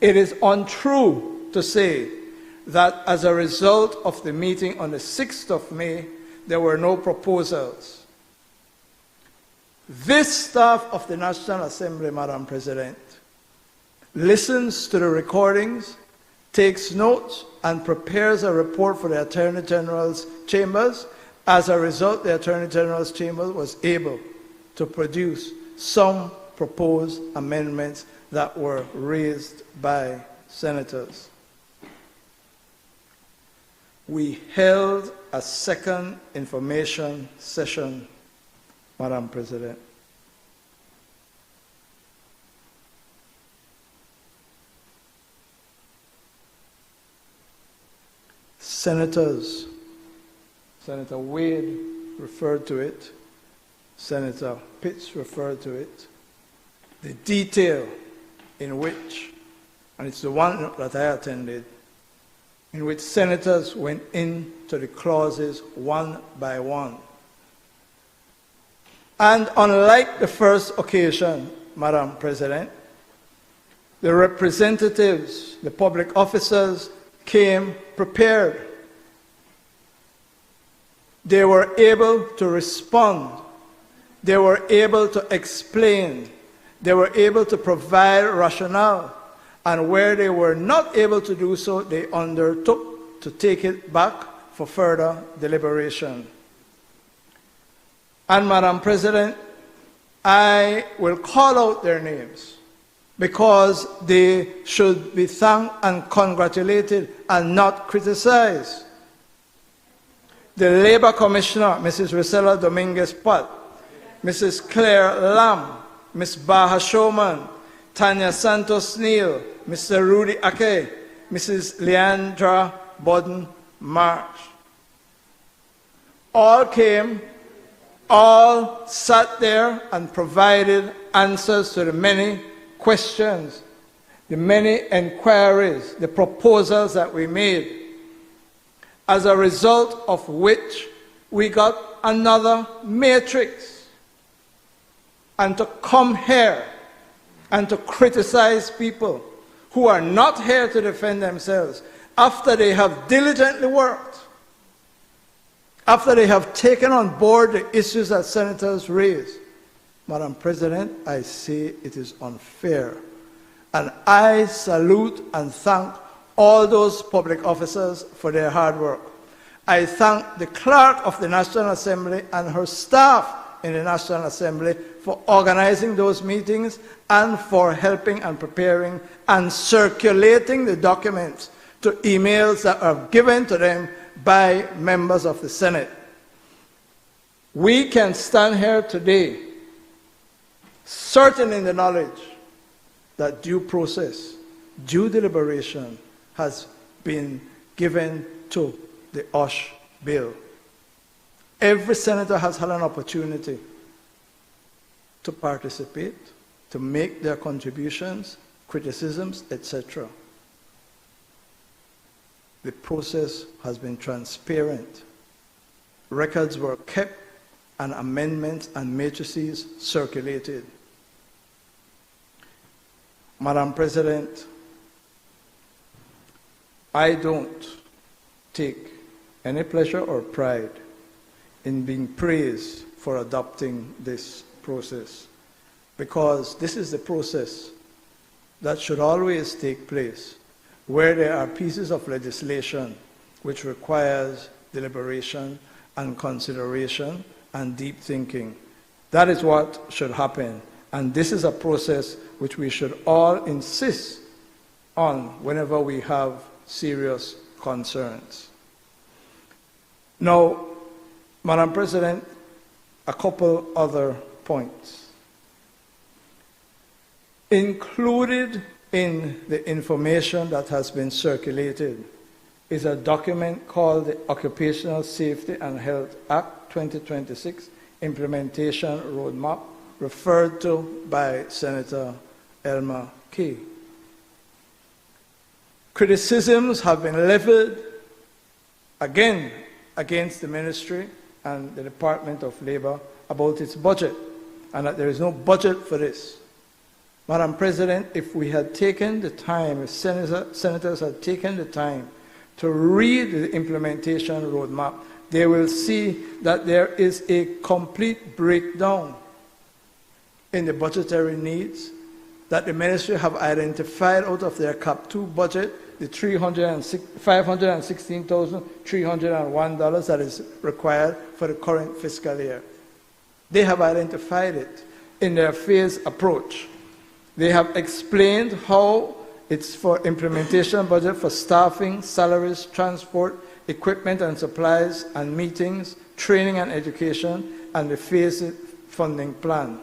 it is untrue to say that as a result of the meeting on the 6th of May, there were no proposals. This staff of the National Assembly, Madam President, listens to the recordings, takes notes, and prepares a report for the Attorney General's chambers. As a result, the Attorney General's chamber was able to produce some proposed amendments that were raised by senators. We held a second information session, Madam President. Senators, Senator Wade referred to it, Senator Pitts referred to it, the detail in which, and it's the one that I attended, in which senators went into the clauses one by one. And unlike the first occasion, Madam President, the representatives, the public officers came prepared. They were able to respond. They were able to explain. They were able to provide rationale. And where they were not able to do so, they undertook to take it back for further deliberation. And Madam President, I will call out their names because they should be thanked and congratulated and not criticized. The Labor Commissioner, Mrs. Rosella Dominguez-Pat, Mrs. Claire Lam, Ms. Baha Showman, Tanya Santos-Neal, Mr. Rudy Ake, Mrs. Leandra Bodden March. All came all sat there and provided answers to the many questions, the many inquiries, the proposals that we made, as a result of which we got another matrix. And to come here and to criticize people who are not here to defend themselves after they have diligently worked, after they have taken on board the issues that senators raise. Madam President, I say it is unfair. And I salute and thank all those public officers for their hard work. I thank the clerk of the National Assembly and her staff in the National Assembly for organizing those meetings and for helping and preparing and circulating the documents to emails that are given to them by members of the Senate. We can stand here today certain in the knowledge that due process, due deliberation has been given to the OSH bill. Every senator has had an opportunity to participate, to make their contributions, criticisms, etc. The process has been transparent. Records were kept and amendments and matrices circulated. Madam President, I don't take any pleasure or pride in being praised for adopting this process, because this is the process that should always take place where there are pieces of legislation which requires deliberation and consideration and deep thinking. That is what should happen, and this is a process which we should all insist on whenever we have serious concerns. Now, Madam President, a couple other points. Included in the information that has been circulated is a document called the Occupational Safety and Health Act 2026 Implementation Roadmap, referred to by Senator Elmer Key. Criticisms have been leveled again against the ministry and the Department of Labor about its budget, and that there is no budget for this. Madam President, if we had taken the time, if senators had taken the time to read the implementation roadmap, they will see that there is a complete breakdown in the budgetary needs that the ministry have identified out of their CAP 2 budget, the $516,301 that is required for the current fiscal year. They have identified it in their phased approach. They have explained how it's for implementation budget for staffing, salaries, transport, equipment and supplies, and meetings, training and education, and the phased funding plan.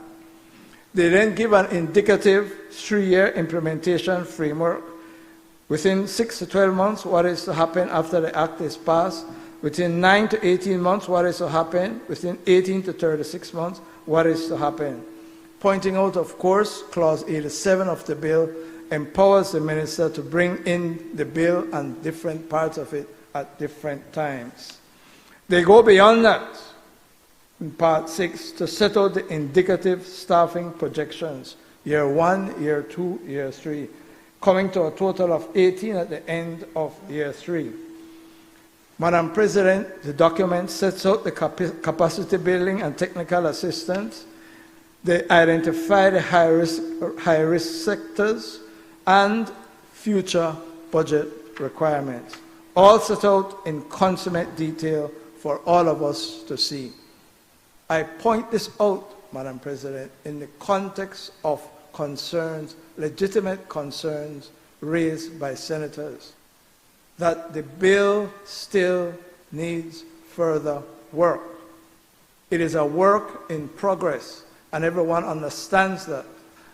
They then give an indicative 3-year implementation framework. Within 6 to 12 months, what is to happen after the act is passed. Within 9 to 18 months, what is to happen. Within 18 to 36 months, what is to happen. Pointing out, of course, Clause 87 of the bill empowers the minister to bring in the bill and different parts of it at different times. They go beyond that in Part 6 to set out the indicative staffing projections, year 1, year 2, year 3, coming to a total of 18 at the end of year 3. Madam President, the document sets out the capacity building and technical assistance. They identify the high-risk sectors and future budget requirements, all set out in consummate detail for all of us to see. I point this out, Madam President, in the context of concerns, legitimate concerns raised by senators, that the bill still needs further work. It is a work in progress, and everyone understands that.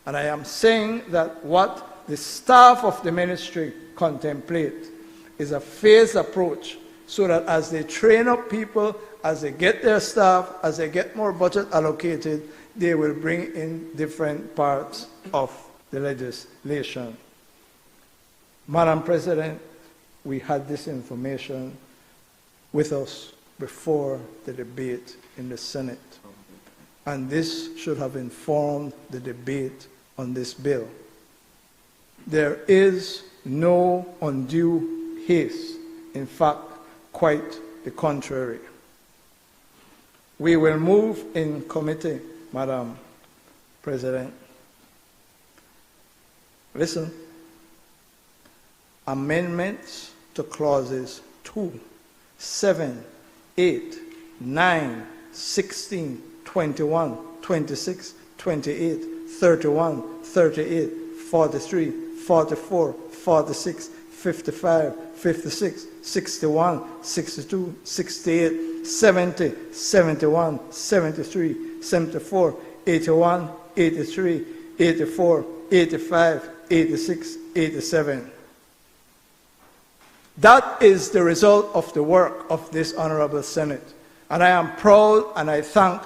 And I am saying that what the staff of the ministry contemplate is a phased approach so that as they train up people, as they get their staff, as they get more budget allocated, they will bring in different parts of the legislation. Madam President, we had this information with us before the debate in the Senate, and this should have informed the debate on this bill. There is no undue haste. In fact, quite the contrary. We will move in committee, Madam President. Listen. Amendments to clauses 2, 7, 8, 9, 16, 21, 26, 28, 31, 38, 43, 44, 46, 55, 56, 61, 62, 68, 70, 71, 73, 74, 81, 83, 84, 85, 86, 87. That is the result of the work of this Honorable Senate. And I am proud and I thank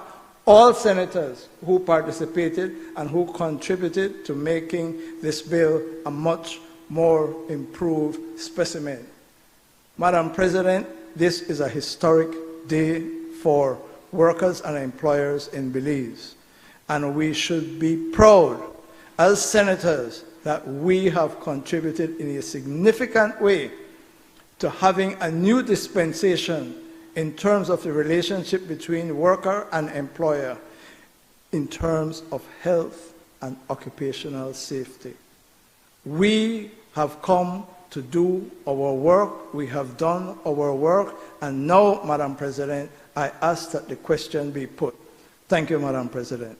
all senators who participated and who contributed to making this bill a much more improved specimen. Madam President, this is a historic day for workers and employers in Belize. And we should be proud as senators that we have contributed in a significant way to having a new dispensation in terms of the relationship between worker and employer in terms of health and occupational safety. We have come to do our work, we have done our work, and now, Madam President, I ask that the question be put. Thank you, Madam President.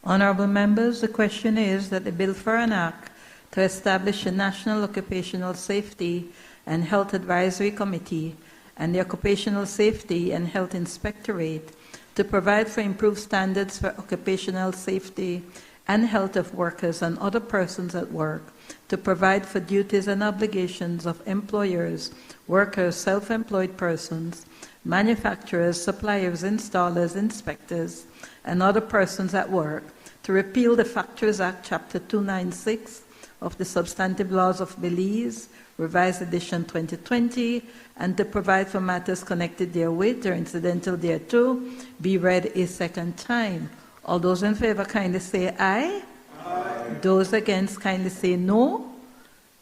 Honorable members, the question is that the bill for an act to establish a National Occupational Safety and Health Advisory Committee and the Occupational Safety and Health Inspectorate to provide for improved standards for occupational safety and health of workers and other persons at work, to provide for duties and obligations of employers, workers, self-employed persons, manufacturers, suppliers, installers, inspectors, and other persons at work, to repeal the Factories Act, Chapter 296 of the Substantive Laws of Belize, Revised Edition 2020, and to provide for matters connected therewith or incidental thereto, be read a second time. All those in favor kindly say aye. Aye. Those against kindly say no.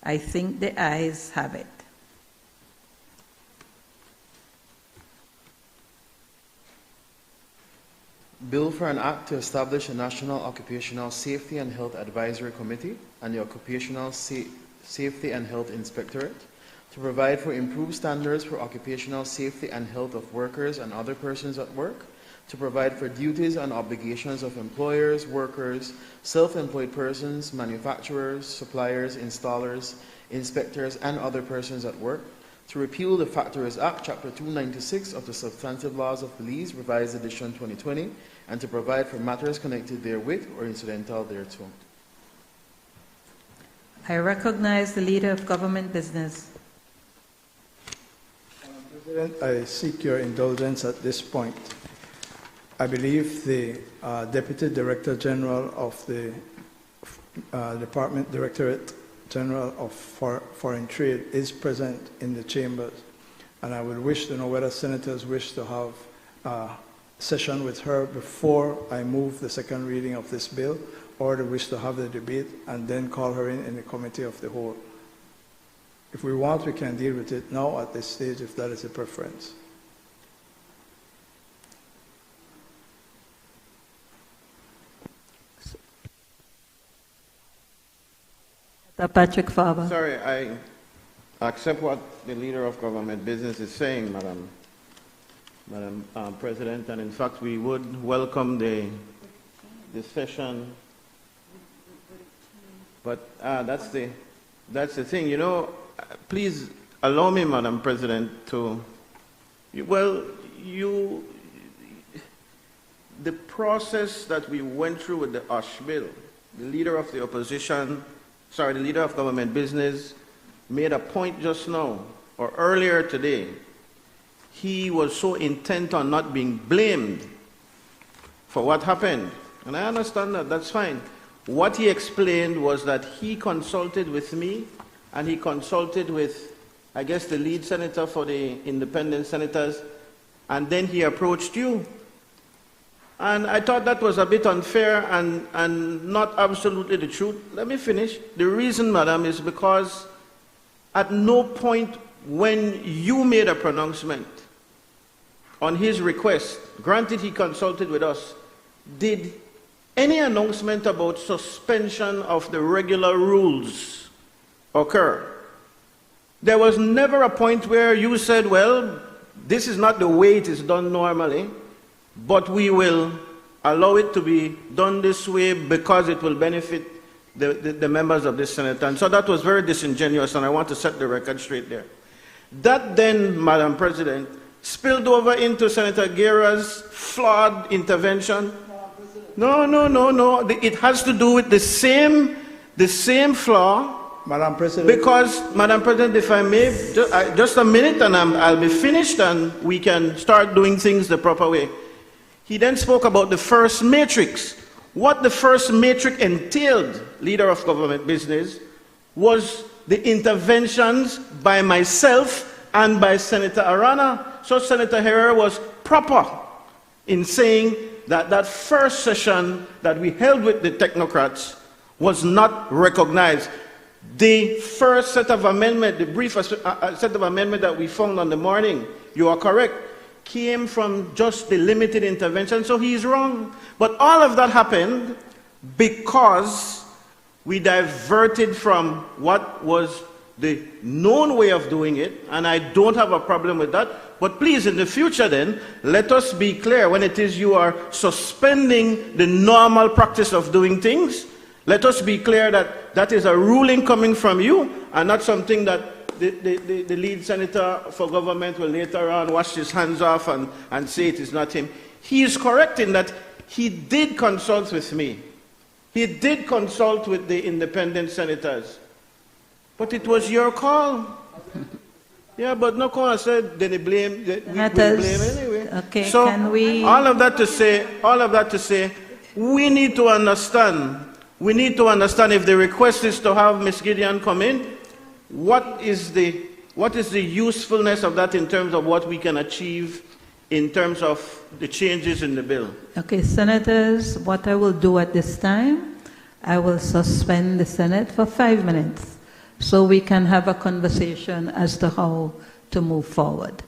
I think the ayes have it.
Bill for an act to establish a National Occupational Safety and Health Advisory Committee and the Occupational Safety and Health Inspectorate to provide for improved standards for occupational safety and health of workers and other persons at work, to provide for duties and obligations of employers, workers, self-employed persons, manufacturers, suppliers, installers, inspectors, and other persons at work, to repeal the Factories Act, Chapter 296 of the Substantive Laws of Belize, Revised Edition 2020, and to provide for matters connected therewith or incidental thereto.
I recognize the Leader of Government Business.
Madam President, I seek your indulgence at this point. I believe the Deputy Director General of the Department Directorate General of Foreign Trade is present in the chambers, and I would wish to know whether senators wish to have a session with her before I move the second reading of this bill, or they wish to have the debate and then call her in the committee of the whole. If we want, we can deal with it now at this stage if that is a preference.
Patrick Faber.
Sorry, I accept what the Leader of Government Business is saying, Madam President, and in fact we would welcome the session, but that's the thing, you know. Please allow me, Madam President, to, the process that we went through with the OSH bill, the Leader of Government Business made a point just now or earlier today, he was so intent on not being blamed for what happened. And I understand that, that's fine. What he explained was that he consulted with me and he consulted with, I guess, the lead senator for the independent senators, and then he approached you. And I thought that was a bit unfair and not absolutely the truth. Let me finish. The reason, madam, is because at no point when you made a pronouncement on his request, granted he consulted with us, did any announcement about suspension of the regular rules occur. There was never a point where you said, well, this is not the way it is done normally, but we will allow it to be done this way because it will benefit the members of this Senate. And so that was very disingenuous, and I want to set the record straight there. That then, Madam President, spilled over into Senator Guerra's flawed intervention. No. It has to do with the same flaw.
Madam President.
Because, Madam President, if I may, just a minute and I'll be finished and we can start doing things the proper way. He then spoke about the first matrix. What the first matrix entailed, Leader of Government Business, was the interventions by myself and by Senator Arana. So Senator Herrera was proper in saying that that first session that we held with the technocrats was not recognized. The first set of amendment, the brief set of amendment that we found on the morning, you are correct, came from just the limited intervention, so he is wrong. But all of that happened because we diverted from what was the known way of doing it, and I don't have a problem with that. But please, in the future then, let us be clear when it is you are suspending the normal practice of doing things. Let us be clear that that is a ruling coming from you and not something that the lead senator for government will later on wash his hands off and say it is not him. He is correct in that he did consult with me. He did consult with the independent senators. But it was your call. Yeah, but no one said they blame, we blame anyway.
Okay,
so
can we...
all of that to say, we need to understand. We need to understand if the request is to have Ms. Gideon come in, what is the usefulness of that in terms of what we can achieve in terms of the changes in the bill?
Okay, Senators, what I will do at this time, I will suspend the Senate for 5 minutes so we can have a conversation as to how to move forward.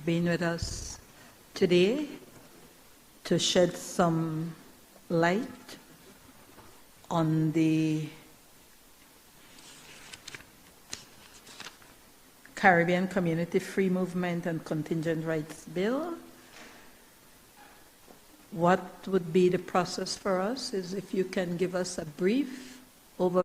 being with us today to shed some light on the Caribbean Community Free Movement and Contingent Rights Bill. What would be the process for us is if you can give us a brief overview.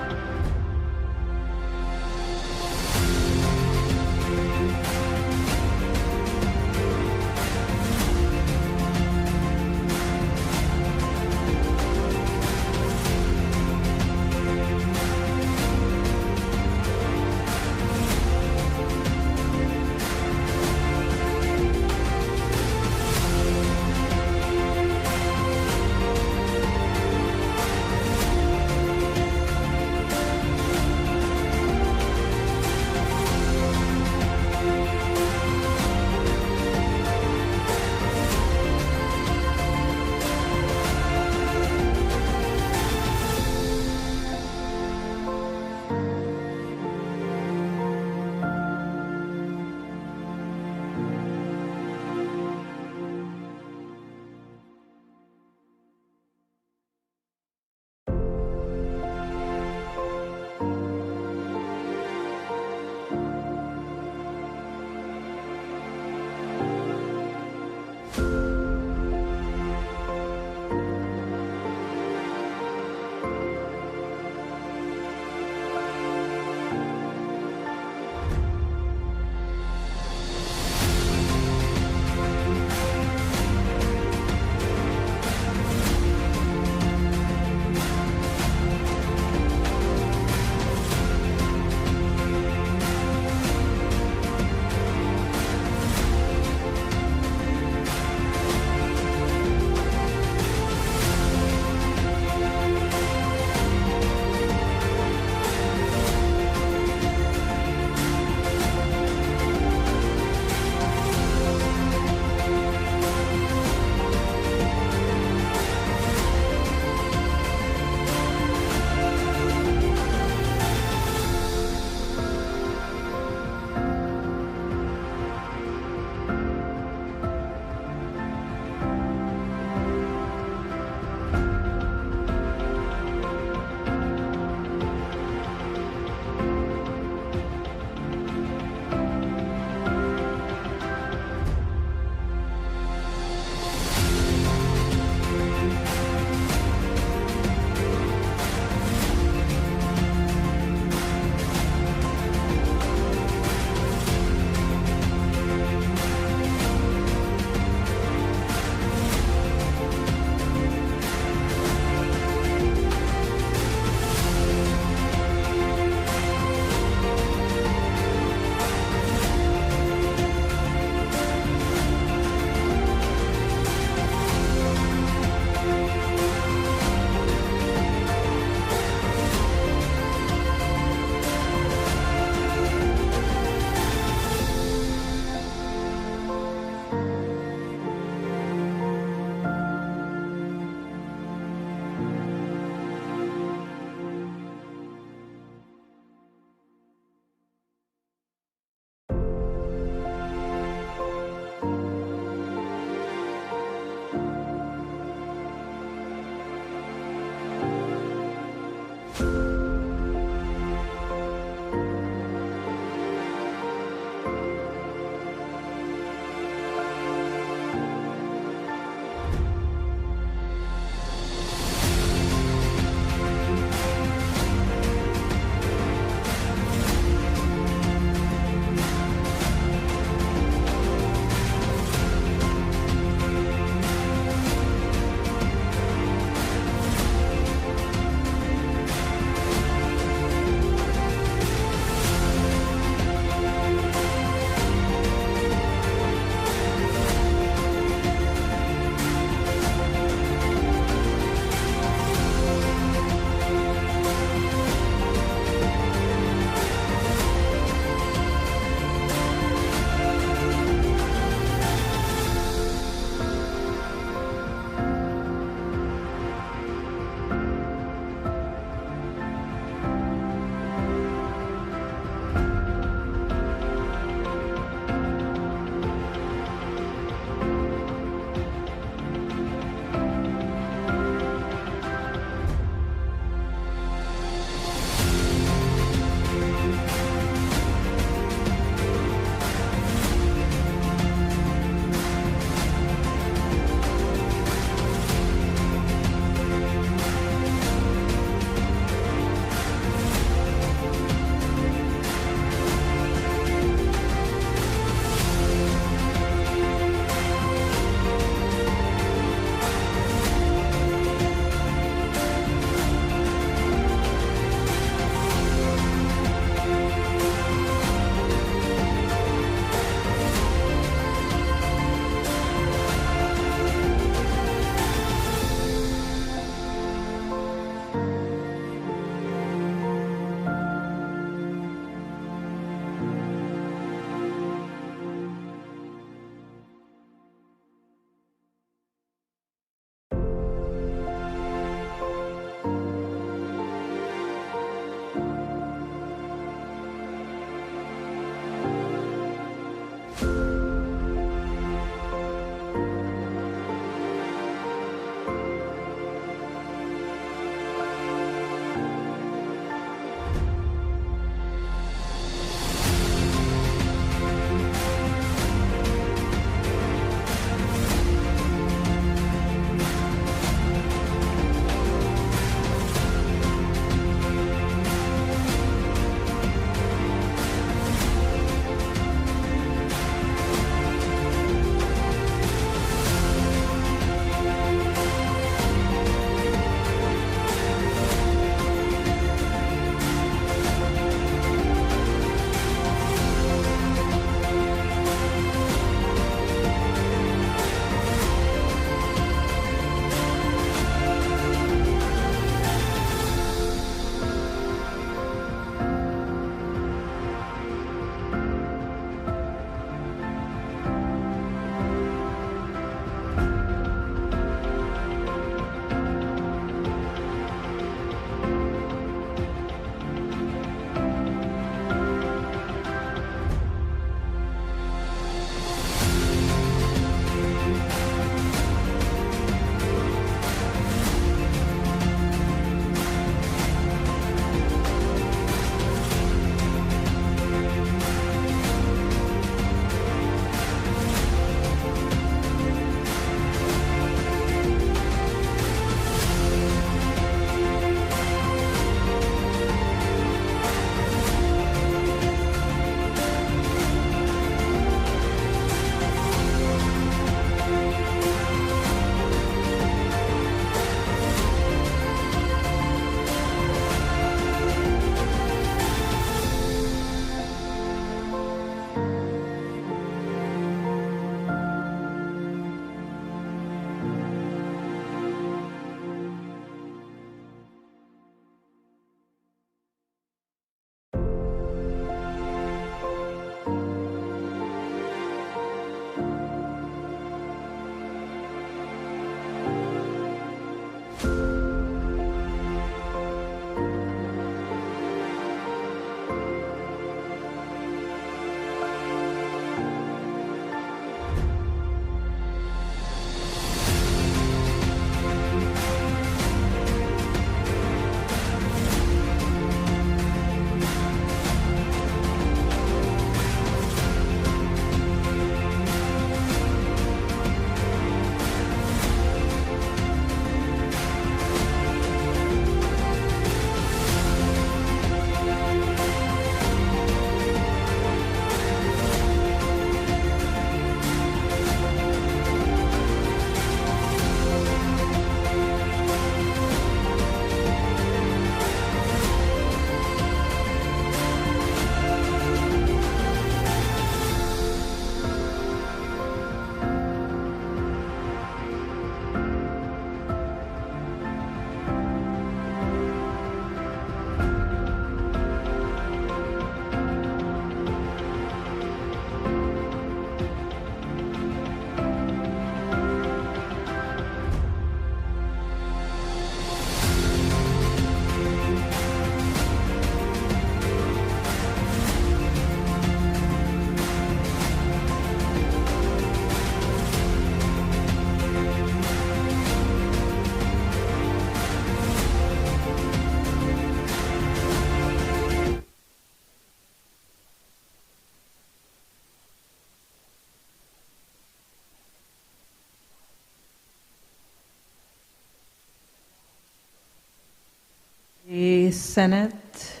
The Senate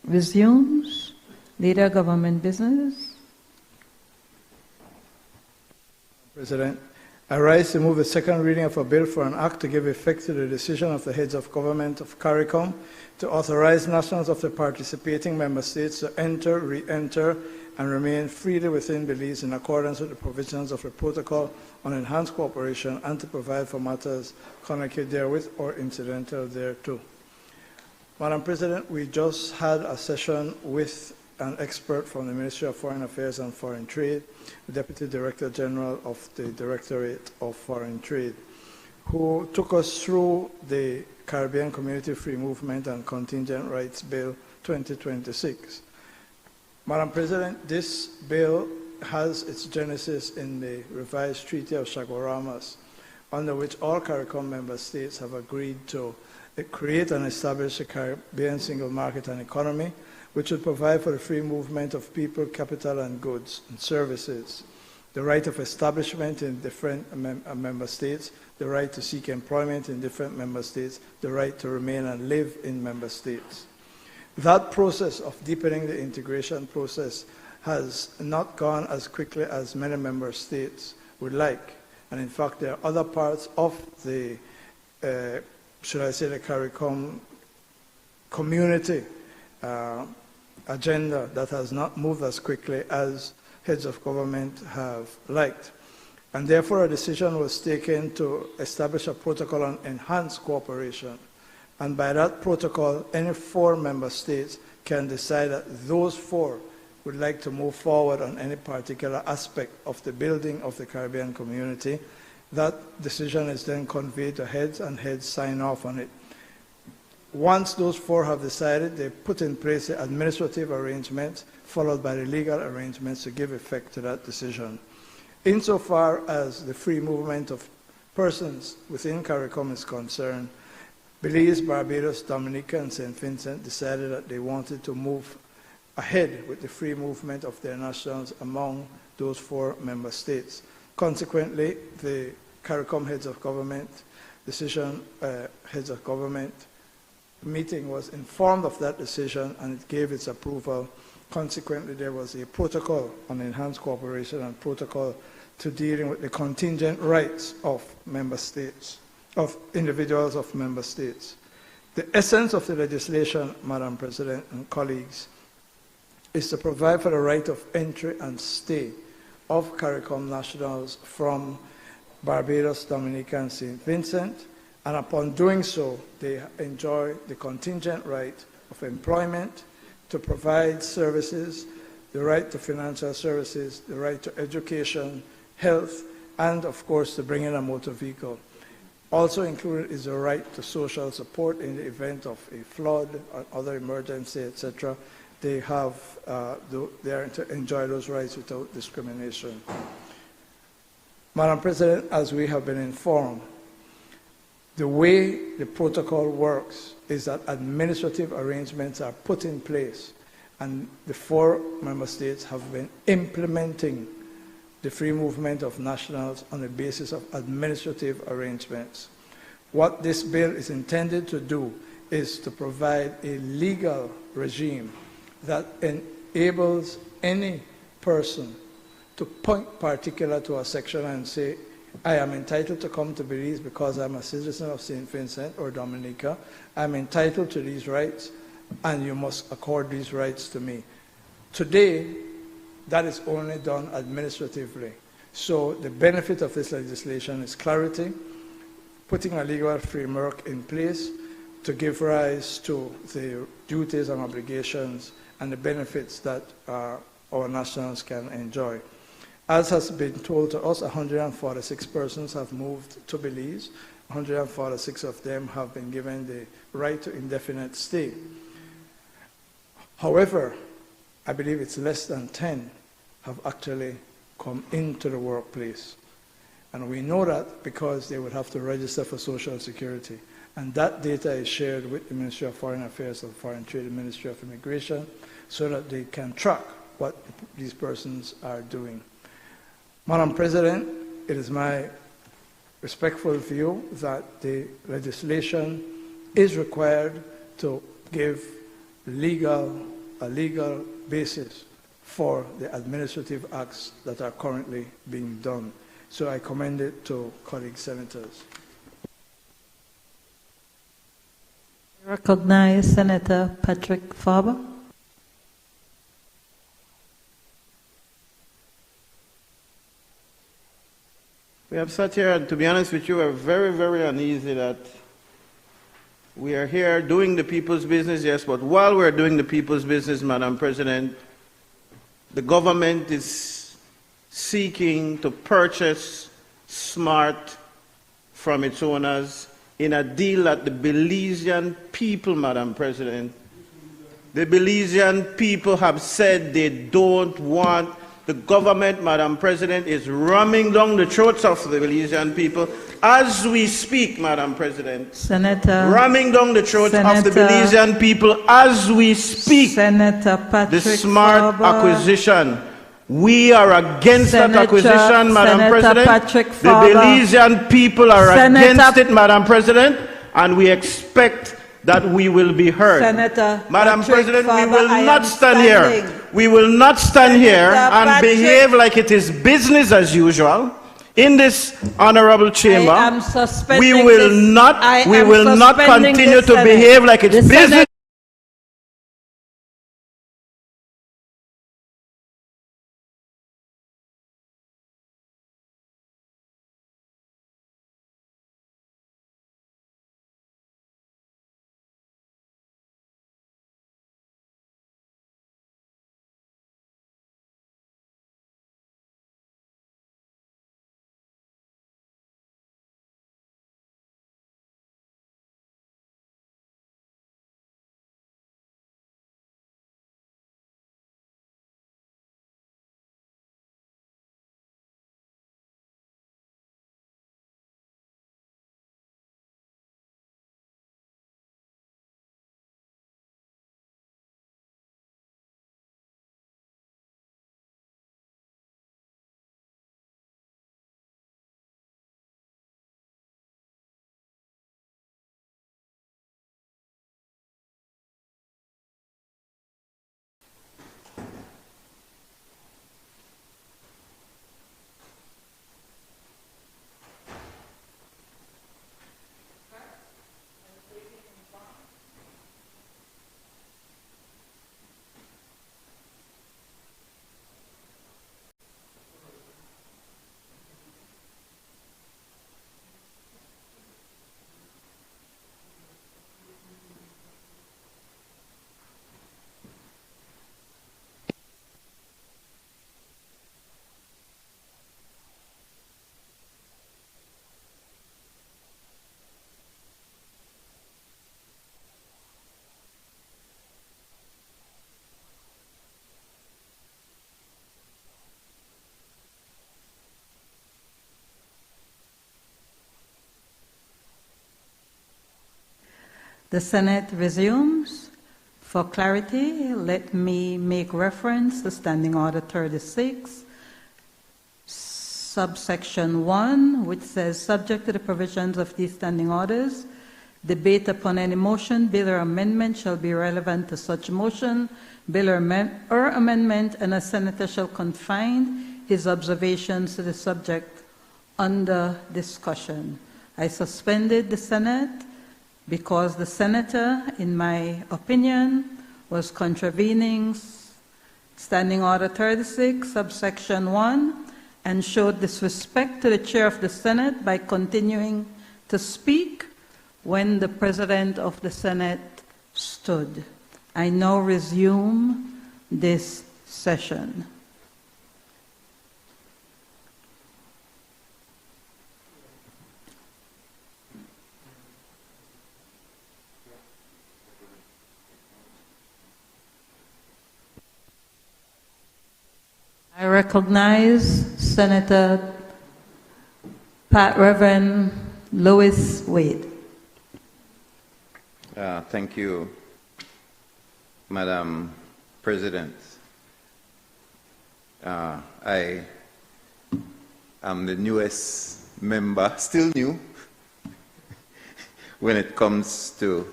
resumes. Leader Government Business.
President, I rise to move the second reading of a bill for an act to give effect to the decision of the heads of government of CARICOM to authorize nationals of the participating member states to enter, re-enter, and remain freely within Belize in accordance with the provisions of the Protocol on Enhanced Cooperation and to provide for matters connected therewith or incidental thereto. Madam President, we just had a session with an expert from the Ministry of Foreign Affairs and Foreign Trade, the Deputy Director General of the Directorate of Foreign Trade, who took us through the Caribbean Community Free Movement and Contingent Rights Bill 2026. Madam President, this bill has its genesis in the revised Treaty of Chaguaramas, under which all CARICOM member states have agreed to create and establish a Caribbean single market and economy, which would provide for the free movement of people, capital, and goods and services, the right of establishment in different member states, the right to seek employment in different member states, the right to remain and live in member states. That process of deepening the integration process has not gone as quickly as many member states would like. And in fact, there are other parts of the, should I say, the CARICOM community agenda that has not moved as quickly as heads of government have liked. And therefore, a decision was taken to establish a protocol on enhanced cooperation. And by that protocol, any 4 member states can decide that those 4 would like to move forward on any particular aspect of the building of the Caribbean community. That decision is then conveyed to heads, and heads sign off on it. Once those 4 have decided, they put in place the administrative arrangements, followed by the legal arrangements to give effect to that decision. Insofar as the free movement of persons within CARICOM is concerned, Belize, Barbados, Dominica, and St. Vincent decided that they wanted to move ahead with the free movement of their nationals among those 4 member states. Consequently, the CARICOM heads of government meeting was informed of that decision, and it gave its approval. Consequently, there was a protocol on enhanced cooperation and protocol to dealing with the contingent rights of member states, of individuals of member states. The essence of the legislation, Madam President and colleagues, is to provide for the right of entry and stay of CARICOM nationals from Barbados, Dominica, and St. Vincent, and upon doing so, they enjoy the contingent right of employment, to provide services, the right to financial services, the right to education, health, and of course to bring in a motor vehicle. Also included is the right to social support in the event of a flood or other emergency, etc. They are to enjoy those rights without discrimination. Madam President, as we have been informed, the way the protocol works is that administrative arrangements are put in place, and the 4 member states have been implementing the free movement of nationals on the basis of administrative arrangements. What this bill is intended to do is to provide a legal regime that enables any person to point particular to a section and say, I am entitled to come to Belize because I'm a citizen of St. Vincent or Dominica. I'm entitled to these rights, and you must accord these rights to me. Today, that is only done administratively. So the benefit of this legislation is clarity, putting a legal framework in place to give rise to the duties and obligations and the benefits that our nationals can enjoy. As has been told to us, 146 persons have moved to Belize. 146 of them have been given the right to indefinite stay. However, I believe it's less than 10 have actually come into the workplace. And we know that because they would have to register for Social Security. And that data is shared with the Ministry of Foreign Affairs and Foreign Trade, the Ministry of Immigration, so that they can track what these persons are doing. Madam President, it is my respectful view that the legislation is required to give a legal basis for the administrative acts that are currently being done. So I commend it to colleague senators.
I recognize Senator Patrick Farber.
We have sat here, and to be honest with you, we're very, very uneasy that we are here doing the people's business, yes, but while we're doing the people's business, Madam President, the government is seeking to purchase SMART from its owners in a deal that the Belizean people, Madam President, the Belizean people have said they don't want the government, Madam President, is ramming down the throats of the Belizean people as we speak, Madam President.
Senator.
Ramming down the throats of the
Senator.
Belizean people as we speak.
Senator Patrick
The smart
Farber.
acquisition. We are against that
Senator-
acquisition, Madam
Senator
President.
Patrick
The
Farber.
Belizean people are
Senator-
against it, Madam President, and we expect that we will be heard.
Senator
Madam
Patrick
President, we
Farber,
will
I
not
am
stand here.
standing.
We will not stand here
Senator
and
Patrick-
behave like it is business as usual in this honorable chamber.
I am suspending
We will
this-
not.
I
We
am
will not
suspending
continue
the
to
Senate.
behave like it's
The
business.
Senate- The Senate resumes. For clarity, let me make reference to Standing Order 36, subsection 1, which says, subject to the provisions of these standing orders, debate upon any motion, bill, or amendment shall be relevant to such motion, bill, or amendment, and a senator shall confine his observations to the subject under discussion. I suspended the Senate because the senator, in my opinion, was contravening Standing Order 36, subsection 1, and showed disrespect to the chair of the Senate by continuing to speak when the President of the Senate stood. I now resume this session. I recognize Senator Reverend Louis Wade.
Thank you, Madam President. I am the newest member, still new, when it comes to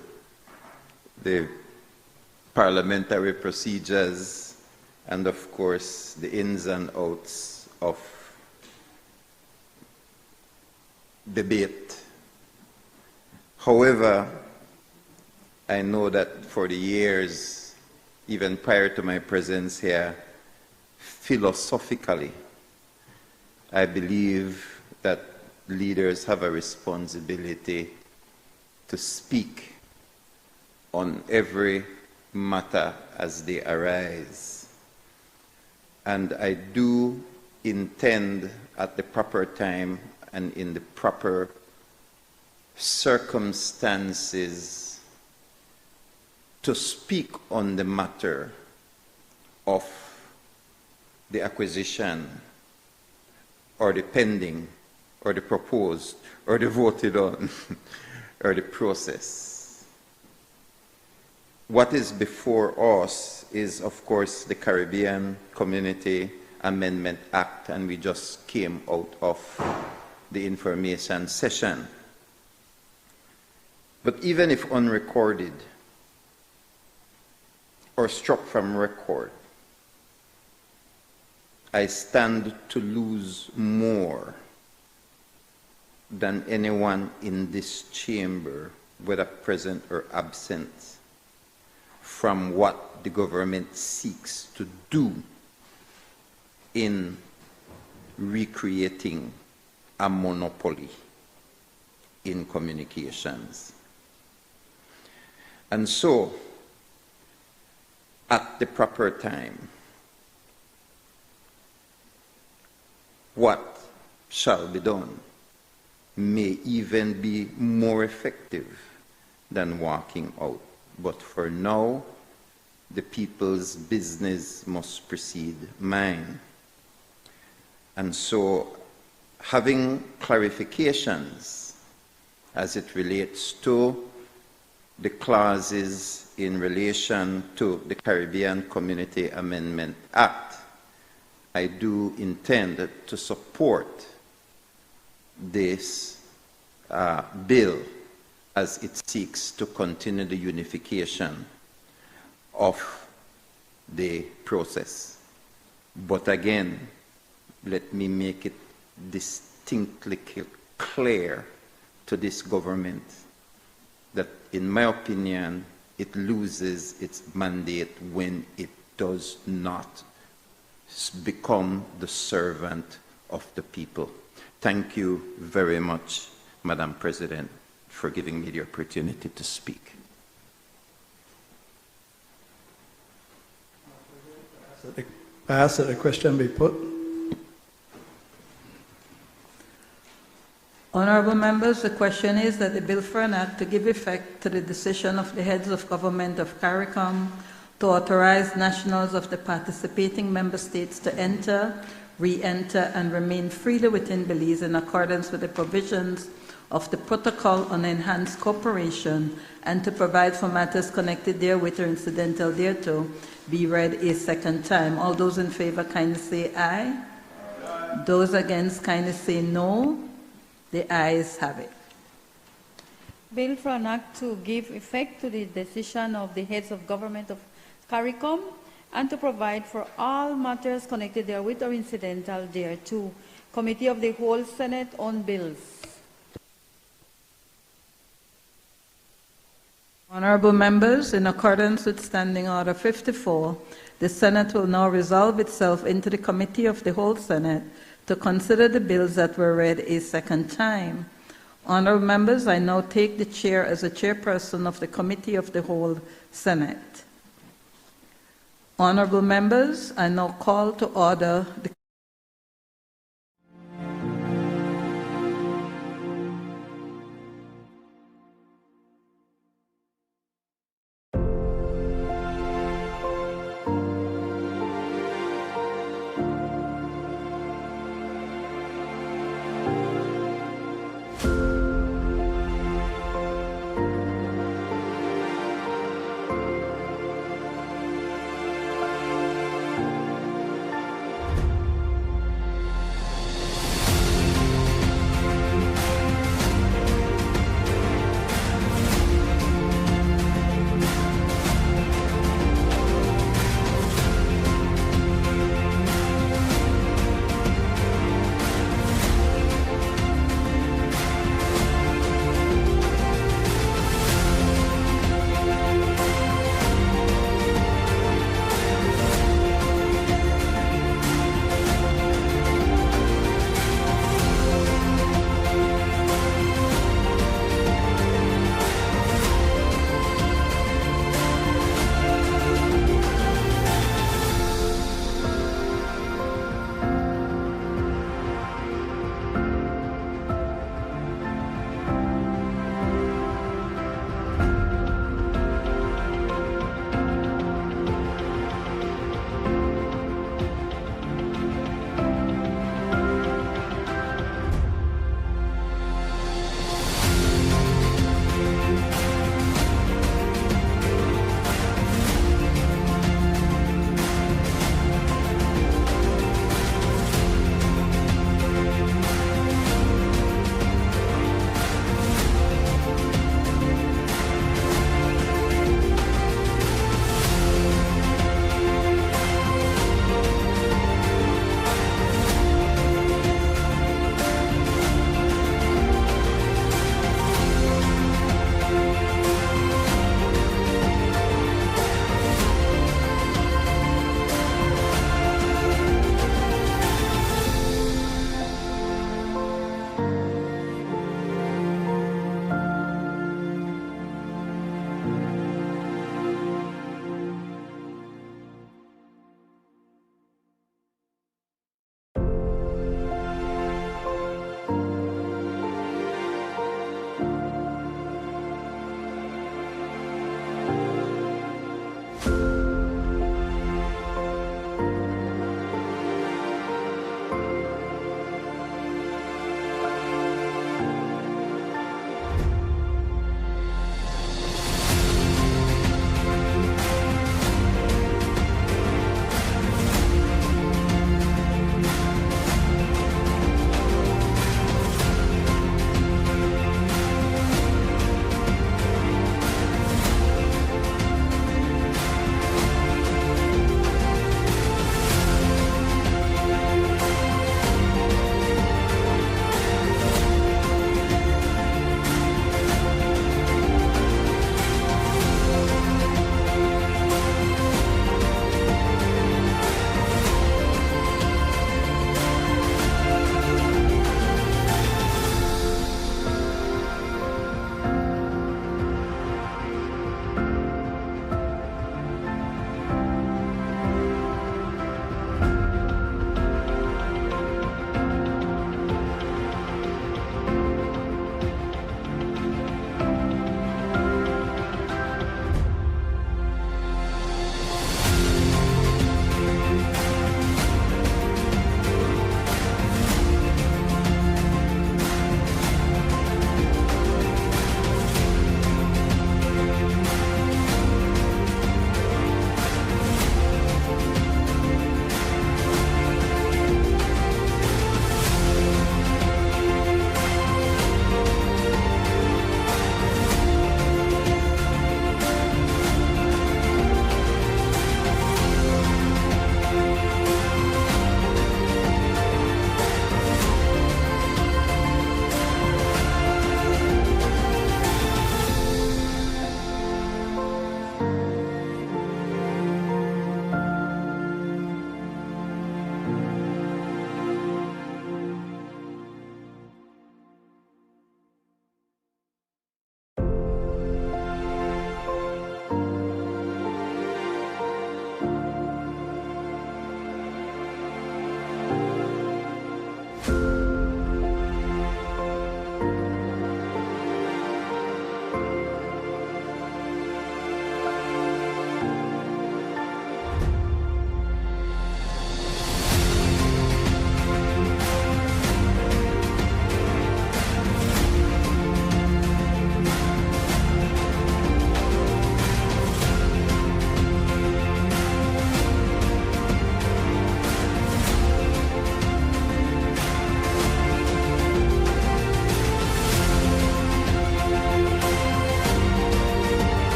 the parliamentary procedures and, of course, the ins and outs of debate. However, I know that for the years, even prior to my presence here, philosophically, I believe that leaders have a responsibility to speak on every matter as they arise. And I do intend at the proper time and in the proper circumstances to speak on the matter of the acquisition or the pending or the proposed or the voted on or the process. What is before us is, of course, the Caribbean Community Amendment Act, and we just came out of the information session. But even if unrecorded or struck from record, I stand to lose more than anyone in this chamber, whether present or absent, from what the government seeks to do in recreating a monopoly in communications. And so, at the proper time, what shall be done may even be more effective than walking out. But for now, the people's business must precede mine. And so, having clarifications as it relates to the clauses in relation to the Caribbean Community Amendment Act, I do intend to support this bill as it seeks to continue the unification of the process. But again, let me make it distinctly clear to this government that, in my opinion, it loses its mandate when it does not become the servant of the people. Thank you very much, Madam President, for giving me the opportunity to speak.
I ask that the question be put.
Honorable members, the question is that the bill for an act to give effect to the decision of the heads of government of CARICOM to authorize nationals of the participating member states to enter, re-enter, and remain freely within Belize in accordance with the provisions of the Protocol on Enhanced Cooperation and to provide for matters connected therewith or incidental thereto be read a second time. All those in favor kindly say aye. Aye. Those against kindly say no. The ayes have it.
Bill for an act to give effect to the decision of the heads of government of CARICOM and to provide for all matters connected therewith or incidental thereto. Committee of the Whole Senate on Bills.
Honorable members, in accordance with Standing Order 54, the Senate will now resolve itself into the Committee of the Whole Senate to consider the bills that were read a second time. Honorable members, I now take the chair as a chairperson of the Committee of the Whole Senate. Honorable members, I now call to order the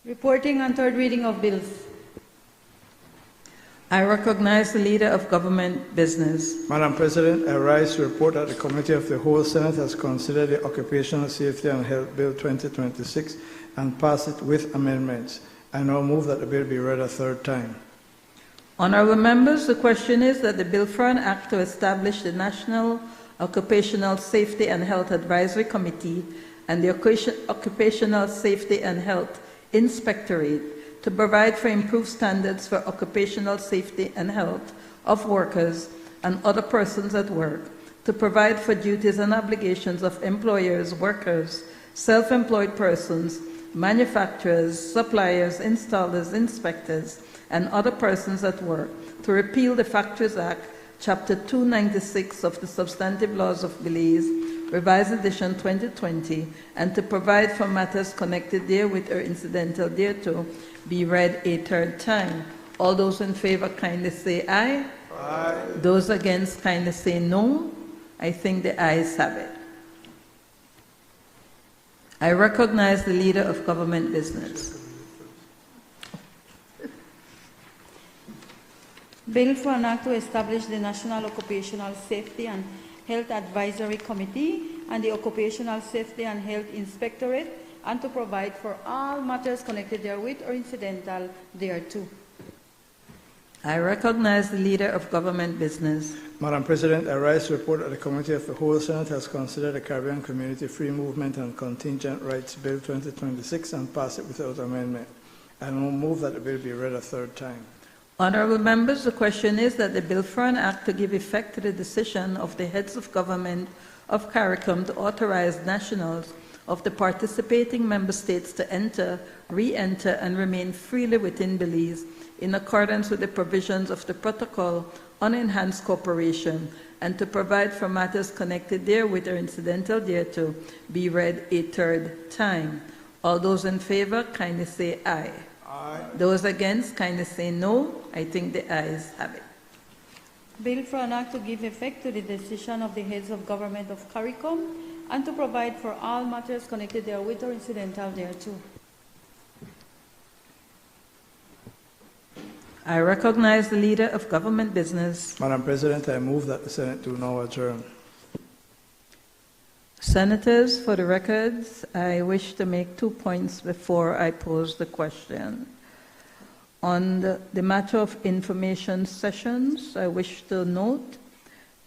Reporting on third reading of bills.
I recognize the Leader of Government Business.
Madam President, I rise to report that the Committee of the Whole Senate has considered the Occupational Safety and Health Bill 2026 and passed it with amendments. I now move that the bill be read a third time.
Honorable members, the question is that the bill for an act to establish the National Occupational Safety and Health Advisory Committee and the Occupational Safety and Health Inspectorate to provide for improved standards for occupational safety and health of workers and other persons at work, to provide for duties and obligations of employers, workers, self-employed persons, manufacturers, suppliers, installers, inspectors, and other persons at work, to repeal the Factories Act, Chapter 296 of the Substantive Laws of Belize, Revised Edition 2020, and to provide for matters connected therewith or incidental thereto, be read a third time. All those in favor kindly say aye. Aye. Those against kindly say no. I think the ayes have it. I recognize the Leader of Government Business.
Bill for an act to establish the National Occupational Safety and Health Advisory Committee and the Occupational Safety and Health Inspectorate, and to provide for all matters connected therewith or incidental thereto.
I recognize the Leader of Government Business.
Madam President, I rise to report that the Committee of the Whole Senate has considered the Caribbean Community Free Movement and Contingent Rights Bill 2026 and passed it without amendment. I now move that the bill be read a third time.
Honorable members, the question is that the bill for an act to give effect to the decision of the heads of government of CARICOM to authorize nationals of the participating member states to enter, re-enter, and remain freely within Belize in accordance with the provisions of the Protocol on Enhanced Cooperation, and to provide for matters connected therewith or incidental thereto, be read a third time. All those in favor kindly say aye. Aye. Those against kindly say no. I think the ayes have it.
Bill for an act to give effect to the decision of the heads of government of CARICOM and to provide for all matters connected therewith or incidental thereto.
I recognize the Leader of Government Business.
Madam President, I move that the Senate do now adjourn.
Senators, for the records, I wish to make 2 points before I pose the question. On the matter of information sessions, I wish to note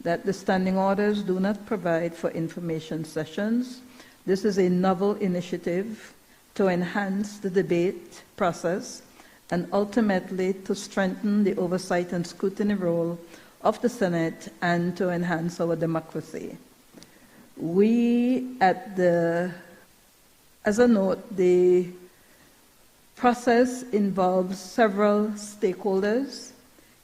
that the standing orders do not provide for information sessions. This is a novel initiative to enhance the debate process and ultimately to strengthen the oversight and scrutiny role of the Senate and to enhance our democracy. As a note, the process involves several stakeholders.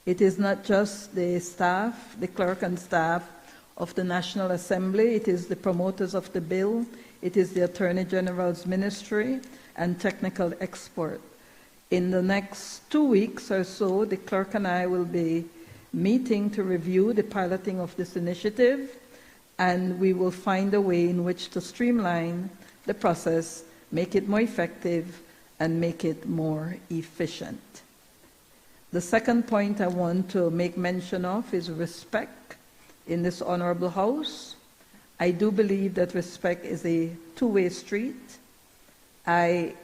It is not just the staff, the clerk and staff of the National Assembly. It is the promoters of the bill. It is the Attorney General's Ministry and technical expert. In the next 2 weeks or so, the clerk and I will be meeting to review the piloting of this initiative, and we will find a way in which to streamline the process, make it more effective, and make it more efficient. The second point I want to make mention of is respect in this honorable House. I do believe that respect is a two-way street. I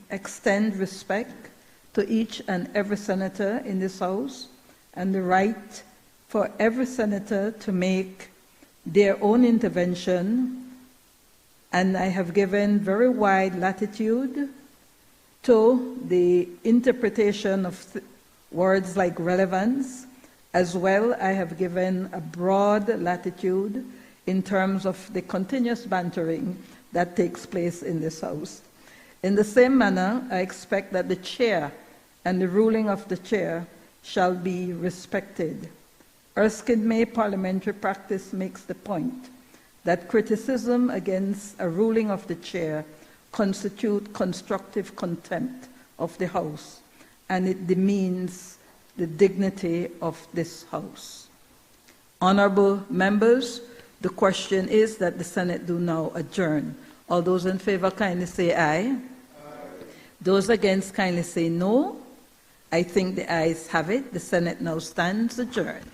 extend respect to each and every senator in this House and the right for every senator to make their own intervention, and I have given very wide latitude to the interpretation of words like relevance. As well, I have given a broad latitude in terms of the continuous bantering that takes place in this House. In the same manner, I expect that the chair and the ruling of the chair shall be respected. Erskine May parliamentary practice makes the point that criticism against a ruling of the chair constitute constructive contempt of the House, and it demeans the dignity of this House. Honorable members, the question is that the Senate do now adjourn. All those in favor kindly say aye. Aye. Those against kindly say no. I think the ayes have it. The Senate now stands adjourned.